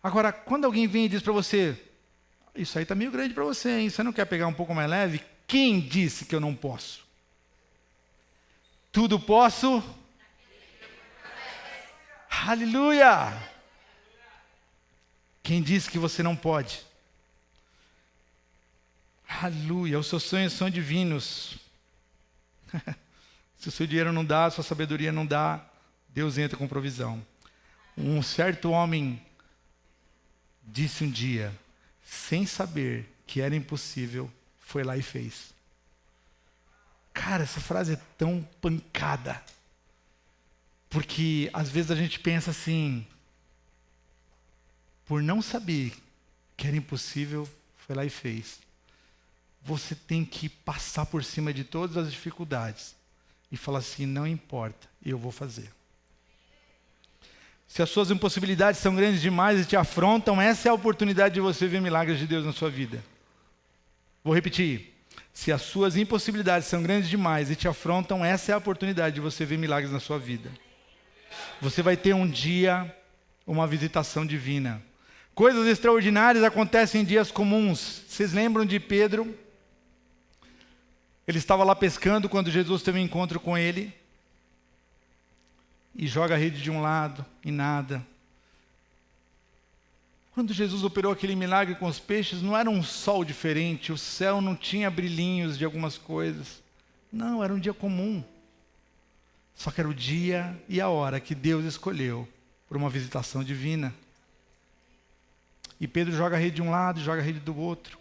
S1: Agora, quando alguém vem e diz para você, isso aí está meio grande para você, hein? Você não quer pegar um pouco mais leve? Quem disse que eu não posso? Tudo posso? Aleluia! Quem disse que você não pode? Aleluia! Os seus sonhos são divinos. Se o seu dinheiro não dá, a sua sabedoria não dá, Deus entra com provisão. Um certo homem disse um dia, sem saber que era impossível, foi lá e fez. Cara, essa frase é tão pancada. Porque às vezes a gente pensa assim, por não saber que era impossível, foi lá e fez. Você tem que passar por cima de todas as dificuldades e falar assim, não importa, eu vou fazer. Se as suas impossibilidades são grandes demais e te afrontam, essa é a oportunidade de você ver milagres de Deus na sua vida. Vou repetir. Se as suas impossibilidades são grandes demais e te afrontam, essa é a oportunidade de você ver milagres na sua vida. Você vai ter um dia, uma visitação divina. Coisas extraordinárias acontecem em dias comuns. Vocês lembram de Pedro? Ele estava lá pescando quando Jesus teve um encontro com ele. E joga a rede de um lado e nada. Quando Jesus operou aquele milagre com os peixes, não era um sol diferente, o céu não tinha brilhinhos de algumas coisas. Não, era um dia comum. Só que era o dia e a hora que Deus escolheu para uma visitação divina. E Pedro joga a rede de um lado e joga a rede do outro.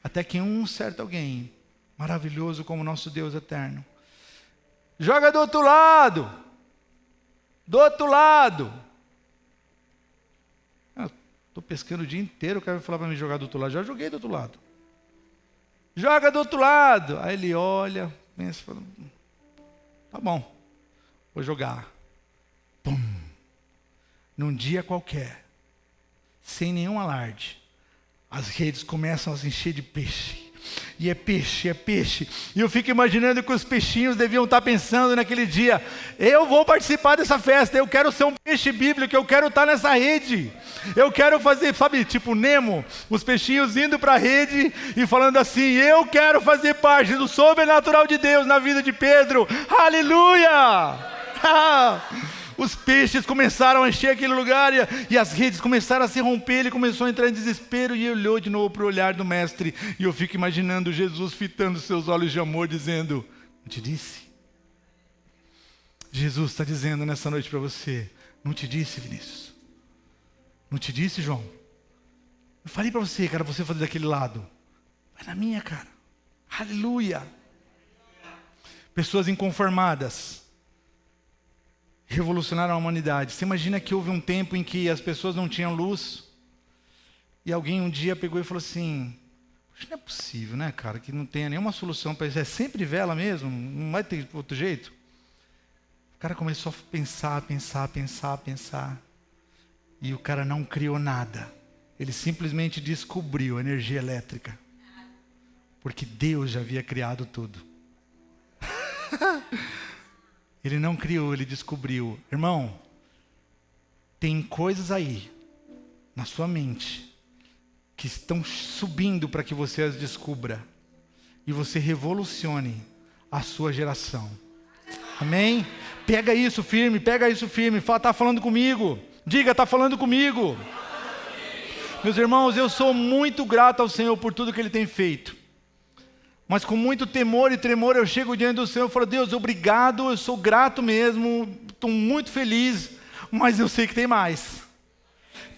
S1: Até que um certo alguém, maravilhoso como nosso Deus eterno, joga do outro lado. Do outro lado. Estou pescando o dia inteiro, o cara vai falar para mim jogar do outro lado. Já joguei do outro lado. Joga do outro lado. Aí ele olha, pensa, fala, tá bom, vou jogar. Pum. Num dia qualquer, sem nenhum alarde, as redes começam a se encher de peixe. E é peixe, é peixe. E eu fico imaginando que os peixinhos deviam estar pensando naquele dia, eu vou participar dessa festa, eu quero ser um peixe bíblico, eu quero estar nessa rede. Eu quero fazer, sabe, tipo Nemo, os peixinhos indo para a rede e falando assim, eu quero fazer parte do sobrenatural de Deus na vida de Pedro. Aleluia! Os peixes começaram a encher aquele lugar e as redes começaram a se romper. Ele começou a entrar em desespero e olhou de novo para o olhar do mestre. E eu fico imaginando Jesus fitando seus olhos de amor, dizendo, não te disse? Jesus está dizendo nessa noite para você, não te disse, Vinícius? Não te disse, João? Eu falei para você, cara, você fazer daquele lado. Vai na minha, cara. Aleluia. Pessoas inconformadas revolucionaram a humanidade. Você imagina que houve um tempo em que as pessoas não tinham luz e alguém um dia pegou e falou assim, não é possível, né, cara, que não tenha nenhuma solução para isso. É sempre vela mesmo, não vai ter outro jeito. O cara começou a pensar. E o cara não criou nada. Ele simplesmente descobriu a energia elétrica. Porque Deus já havia criado tudo. Ele não criou, ele descobriu. Irmão, tem coisas aí, na sua mente, que estão subindo para que você as descubra. E você revolucione a sua geração. Amém? Pega isso firme. Fala, está falando comigo. Diga, está falando comigo. Meus irmãos, eu sou muito grato ao Senhor por tudo que Ele tem feito. Mas com muito temor e tremor eu chego diante do Senhor e falo, Deus, obrigado, eu sou grato mesmo, estou muito feliz, mas eu sei que tem mais.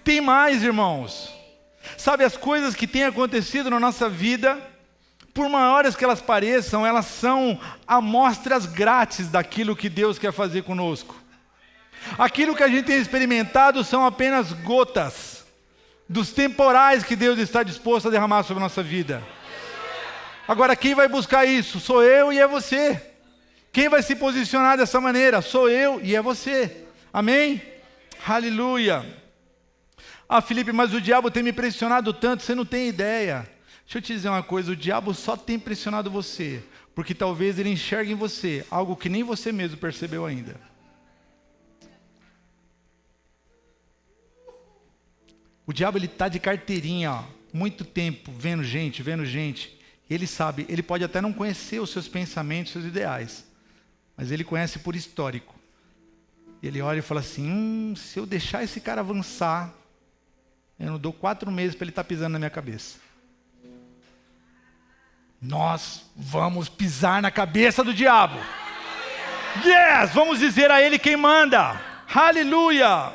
S1: Tem mais, irmãos. Sabe, as coisas que têm acontecido na nossa vida, por maiores que elas pareçam, elas são amostras grátis daquilo que Deus quer fazer conosco. Aquilo que a gente tem experimentado são apenas gotas dos temporais que Deus está disposto a derramar sobre a nossa vida. Agora, quem vai buscar isso? Sou eu e é você. Quem vai se posicionar dessa maneira? Sou eu e é você. Amém? Aleluia. Ah, Felipe, mas o diabo tem me pressionado tanto, você não tem ideia. Deixa eu te dizer uma coisa, o diabo só tem pressionado você, porque talvez ele enxergue em você algo que nem você mesmo percebeu ainda. O diabo, ele está de carteirinha, ó, muito tempo, vendo gente. Ele sabe, ele pode até não conhecer os seus pensamentos, seus ideais, mas ele conhece por histórico. Ele olha e fala assim, se eu deixar esse cara avançar, eu não dou 4 meses para ele estar pisando na minha cabeça. Nós vamos pisar na cabeça do diabo. Yes! Vamos dizer a ele quem manda. Aleluia!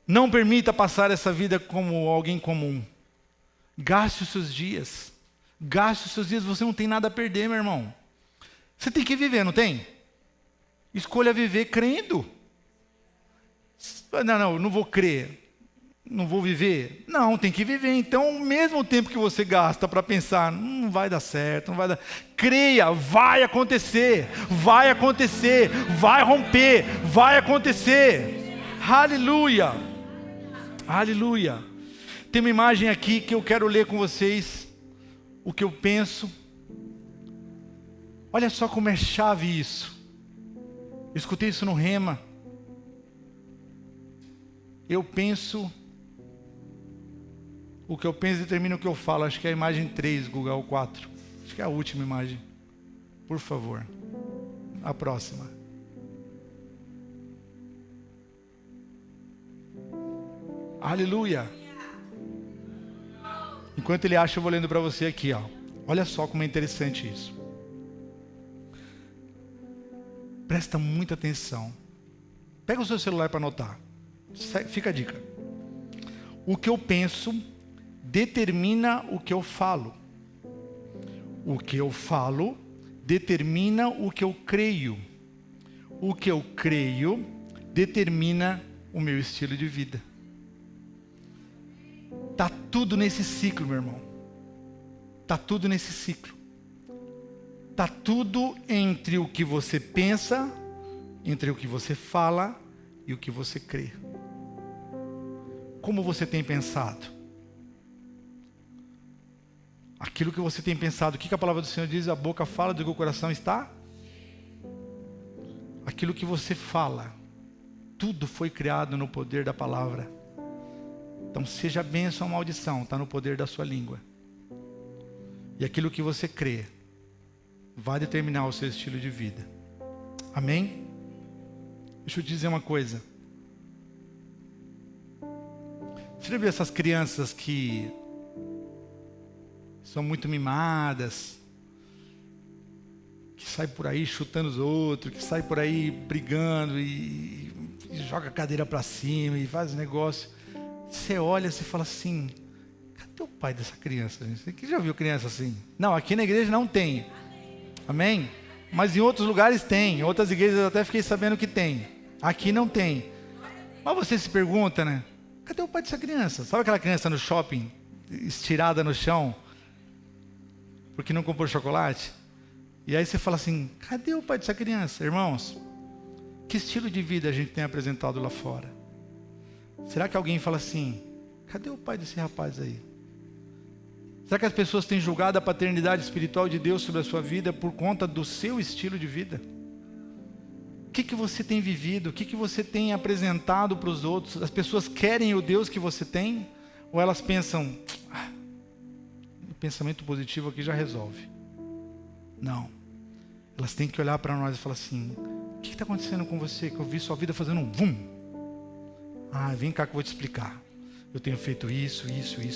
S1: Não permita passar essa vida como alguém comum. Gaste os seus dias. Gaste os seus dias, você não tem nada a perder, meu irmão. Você tem que viver, não tem? Escolha viver crendo. Não vou crer. Não vou viver? Não, tem que viver. Então, o mesmo tempo que você gasta para pensar, não vai dar certo, não vai dar. Creia, vai acontecer, vai acontecer, vai romper, vai acontecer. Aleluia, aleluia. Tem uma imagem aqui que eu quero ler com vocês, o que eu penso. Olha só como é chave isso. Eu escutei isso no Rema. Eu penso. O que eu penso determina o que eu falo. Acho que é a imagem 3, Google 4. Acho que é a última imagem. Por favor. A próxima. Aleluia. Enquanto ele acha, eu vou lendo para você aqui, ó. Olha só como é interessante isso. Presta muita atenção. Pega o seu celular para anotar. Fica a dica. O que eu penso determina o que eu falo. O que eu falo determina o que eu creio. O que eu creio determina o meu estilo de vida. Está tudo nesse ciclo, meu irmão. Está tudo nesse ciclo. Está tudo entre o que você pensa, entre o que você fala e o que você crê. Como você tem pensado? Aquilo que você tem pensado, o que a palavra do Senhor diz? A boca fala do que o coração está? Aquilo que você fala, tudo foi criado no poder da palavra. Então seja bênção ou maldição, está no poder da sua língua. E aquilo que você crê, vai determinar o seu estilo de vida. Amém? Deixa eu te dizer uma coisa. Você já viu essas crianças que são muito mimadas, que saem por aí chutando os outros, que saem por aí brigando e joga a cadeira para cima e faz negócio. Você olha e fala assim, cadê o pai dessa criança? Você já viu criança assim? Não, aqui na igreja não tem. Amém? Mas em outros lugares tem. Em outras igrejas eu até fiquei sabendo que tem. Aqui não tem. Mas você se pergunta, né? Cadê o pai dessa criança? Sabe aquela criança no shopping, estirada no chão, porque não comprou chocolate? E aí você fala assim, cadê o pai dessa criança? Irmãos, que estilo de vida a gente tem apresentado lá fora? Será que alguém fala assim, cadê o pai desse rapaz aí? Será que as pessoas têm julgado a paternidade espiritual de Deus sobre a sua vida por conta do seu estilo de vida? O que você tem vivido? O que você tem apresentado para os outros? As pessoas querem o Deus que você tem? Ou elas pensam, o pensamento positivo aqui já resolve? Não. Elas têm que olhar para nós e falar assim, o que está acontecendo com você? Que eu vi sua vida fazendo um vum. Vem cá que eu vou te explicar. Eu tenho feito isso,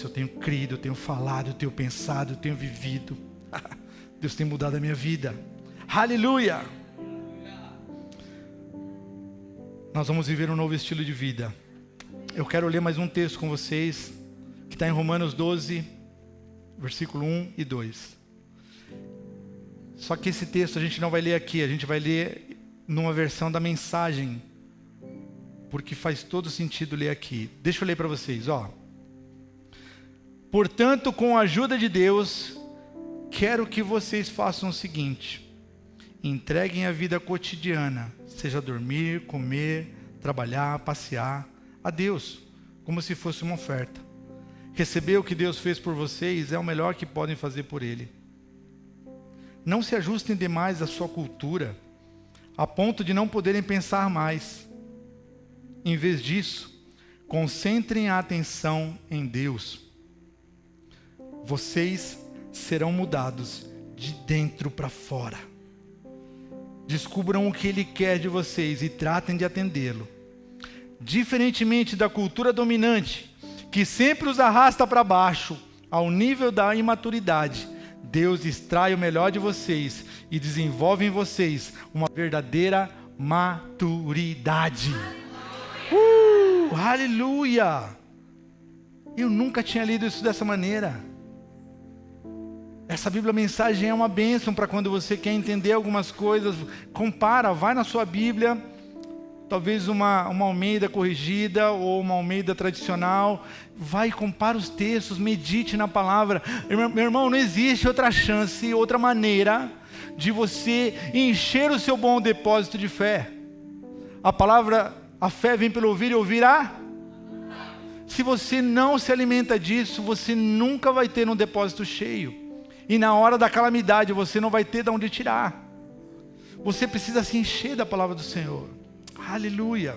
S1: eu tenho crido, eu tenho falado, eu tenho pensado, eu tenho vivido. Deus tem mudado a minha vida. Aleluia! Nós vamos viver um novo estilo de vida. Eu quero ler mais um texto com vocês, que está em Romanos 12, versículo 1 e 2. Só que esse texto a gente não vai ler aqui, a gente vai ler numa versão da mensagem, porque faz todo sentido ler aqui. Deixa eu ler para vocês, ó. Portanto, com a ajuda de Deus, quero que vocês façam o seguinte: entreguem a vida cotidiana, seja dormir, comer, trabalhar, passear, a Deus, como se fosse uma oferta. Receber o que Deus fez por vocês é o melhor que podem fazer por Ele. Não se ajustem demais à sua cultura, a ponto de não poderem pensar mais. Em vez disso, concentrem a atenção em Deus. Vocês serão mudados de dentro para fora. Descubram o que Ele quer de vocês e tratem de atendê-lo. Diferentemente da cultura dominante, que sempre os arrasta para baixo, ao nível da imaturidade, Deus extrai o melhor de vocês e desenvolve em vocês uma verdadeira maturidade. Aleluia! Eu nunca tinha lido isso dessa maneira. Essa Bíblia Mensagem é uma bênção para quando você quer entender algumas coisas. Compara, vai na sua Bíblia, talvez uma Almeida corrigida ou uma Almeida tradicional. Vai e compara os textos, medite na palavra. Meu irmão, não existe outra chance, outra maneira de você encher o seu bom depósito de fé. A fé vem pelo ouvir e ouvir a... Se você não se alimenta disso, você nunca vai ter um depósito cheio. E na hora da calamidade, você não vai ter de onde tirar. Você precisa se encher da palavra do Senhor. Aleluia.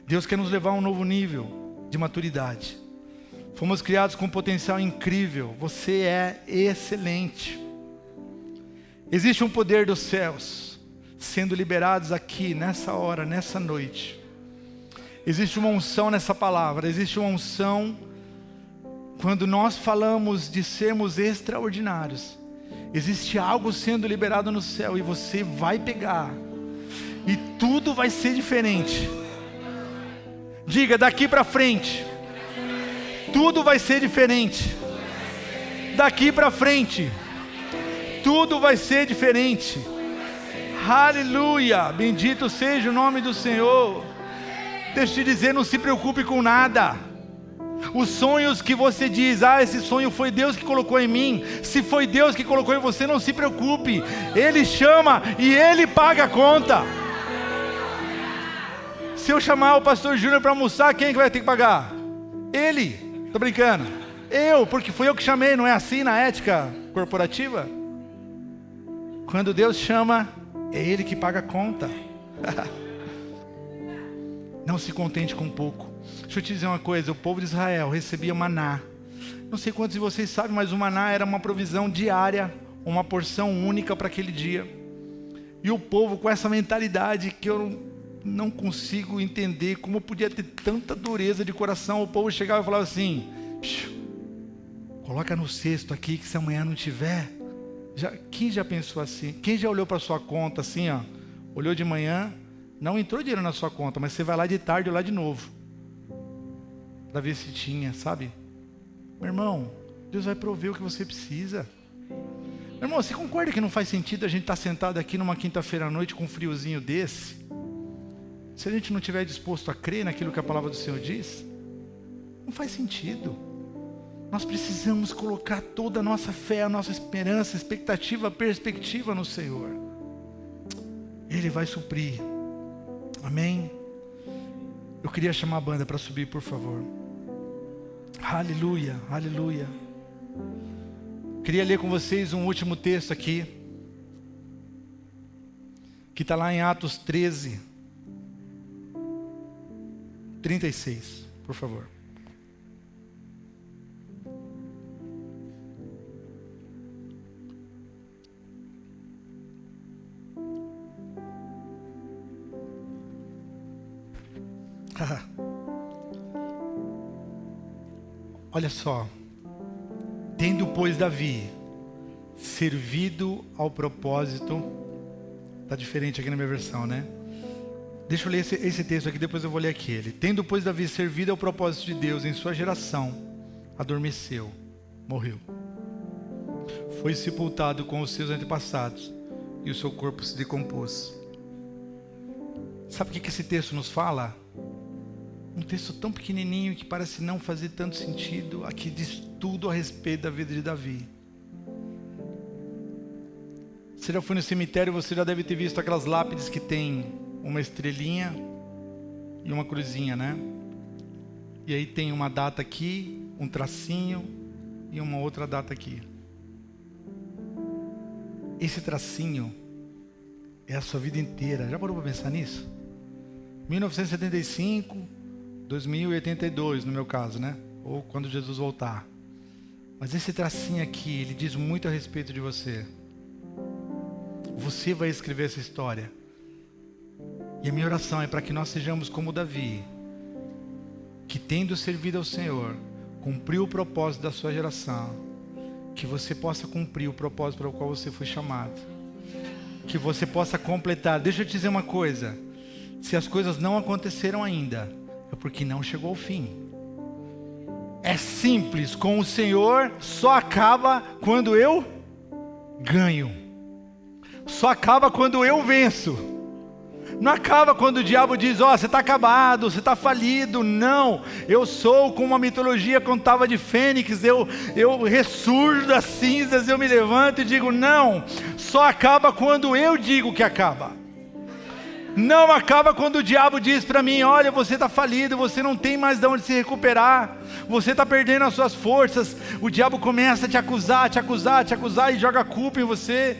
S1: Deus quer nos levar a um novo nível de maturidade. Fomos criados com um potencial incrível. Você é excelente. Existe um poder dos céus sendo liberados aqui, nessa hora, nessa noite. Existe uma unção nessa palavra. Existe uma unção quando nós falamos de sermos extraordinários. Existe algo sendo liberado no céu e você vai pegar. E tudo vai ser diferente. Diga, daqui para frente, tudo vai ser diferente. Daqui para frente, tudo vai ser diferente. Aleluia, bendito seja o nome do Senhor. Deixa eu te dizer, não se preocupe com nada. Os sonhos que você diz, esse sonho foi Deus que colocou em mim. Se foi Deus que colocou em você, não se preocupe. Ele chama e Ele paga a conta. Se eu chamar o pastor Júnior para almoçar, quem é que vai ter que pagar? Ele. Tô brincando. Eu, porque foi eu que chamei, não é assim na ética corporativa? Quando Deus chama, é Ele que paga a conta. Não se contente com pouco. Deixa eu te dizer uma coisa, o povo de Israel recebia maná. Não sei quantos de vocês sabem, mas o maná era uma provisão diária, uma porção única para aquele dia. E o povo com essa mentalidade que eu não consigo entender, como podia ter tanta dureza de coração. O povo chegava e falava assim, coloca no cesto aqui que se amanhã não tiver. Quem já pensou assim? Quem já olhou para sua conta assim, ó, olhou de manhã, não entrou dinheiro na sua conta, mas você vai lá de tarde olhar de novo, para ver se tinha, sabe? Meu irmão, Deus vai prover o que você precisa. Meu irmão, você concorda que não faz sentido a gente estar sentado aqui numa quinta-feira à noite com um friozinho desse? Se a gente não estiver disposto a crer naquilo que a palavra do Senhor diz, não faz sentido. Nós precisamos colocar toda a nossa fé, a nossa esperança, expectativa, perspectiva no Senhor. Ele vai suprir. Amém? Eu queria chamar a banda para subir, por favor. Aleluia, aleluia. Queria ler com vocês um último texto aqui, que está lá em Atos 13, 36, por favor. Olha só. Tendo, pois, Davi servido ao propósito, está diferente aqui na minha versão, né? Deixa eu ler esse texto aqui, depois eu vou ler aquele. Tendo, pois, Davi servido ao propósito de Deus em sua geração, adormeceu, morreu. Foi sepultado com os seus antepassados e o seu corpo se decompôs. Sabe o que esse texto nos fala? Um texto tão pequenininho que parece não fazer tanto sentido. Aqui diz tudo a respeito da vida de Davi. Você já foi no cemitério, você já deve ter visto aquelas lápides que tem uma estrelinha e uma cruzinha, né? E aí tem uma data aqui, um tracinho e uma outra data aqui. Esse tracinho é a sua vida inteira. Já parou para pensar nisso? 1975... 2082 no meu caso, né? Ou quando Jesus voltar. Mas esse tracinho aqui, ele diz muito a respeito de você. Você vai escrever essa história. E a minha oração é para que nós sejamos como Davi, que tendo servido ao Senhor, cumprir o propósito da sua geração, que você possa cumprir o propósito para o qual você foi chamado, que você possa completar. Deixa eu te dizer uma coisa, se as coisas não aconteceram ainda, é porque não chegou ao fim. É simples, com o Senhor só acaba quando eu ganho, só acaba quando eu venço. Não acaba quando o diabo diz, você está acabado, você está falido. Não, eu sou, como a mitologia contava de Fênix, eu ressurjo das cinzas, eu me levanto e digo, não, só acaba quando eu digo que acaba. Não acaba quando o diabo diz para mim, olha, você está falido, você não tem mais de onde se recuperar, você está perdendo as suas forças. O diabo começa a te acusar e joga a culpa em você.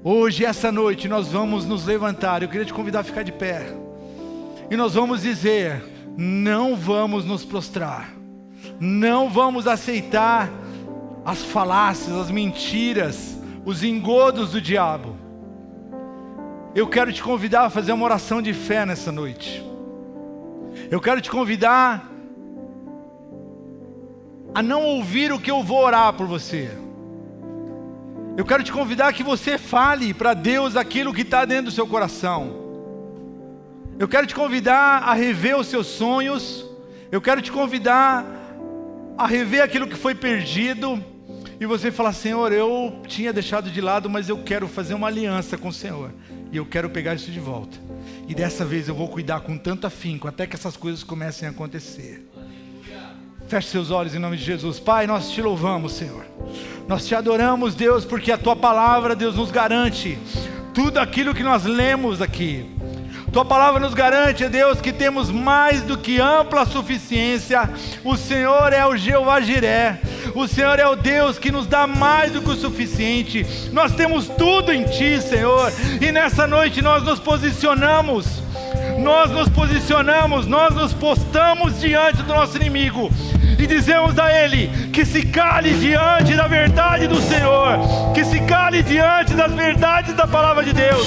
S1: Hoje, essa noite, nós vamos nos levantar. Eu queria te convidar a ficar de pé. E nós vamos dizer, não vamos nos prostrar. Não vamos aceitar as falácias, as mentiras, os engodos do diabo. Eu quero te convidar a fazer uma oração de fé nessa noite. Eu quero te convidar a não ouvir o que eu vou orar por você. Eu quero te convidar a que você fale para Deus aquilo que está dentro do seu coração. Eu quero te convidar a rever os seus sonhos. Eu quero te convidar a rever aquilo que foi perdido. E você falar, Senhor, eu tinha deixado de lado, mas eu quero fazer uma aliança com o Senhor. E eu quero pegar isso de volta. E dessa vez eu vou cuidar com tanto afinco, até que essas coisas comecem a acontecer. Feche seus olhos em nome de Jesus. Pai, nós te louvamos, Senhor. Nós te adoramos, Deus, porque a Tua palavra, Deus, nos garante tudo aquilo que nós lemos aqui. Tua palavra nos garante, Deus, que temos mais do que ampla suficiência. O Senhor é o Jeová Jiré. O Senhor é o Deus que nos dá mais do que o suficiente. Nós temos tudo em Ti, Senhor. E nessa noite nós nos posicionamos. Nós nos postamos diante do nosso inimigo e dizemos a ele que se cale diante da verdade do Senhor, que se cale diante das verdades da palavra de Deus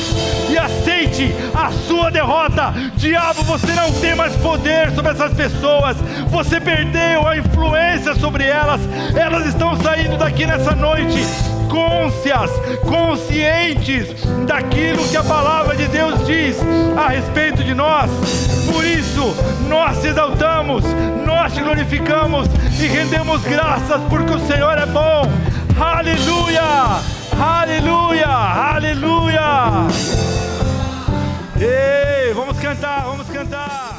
S1: e aceite a sua derrota. Diabo, você não tem mais poder sobre essas pessoas, você perdeu a influência sobre elas. Elas estão saindo daqui nessa noite conscientes daquilo que a palavra de Deus diz a respeito de nós. Por isso nós te exaltamos, nós te glorificamos e rendemos graças, porque o Senhor é bom. Aleluia, aleluia, aleluia. Ei, vamos cantar, vamos cantar.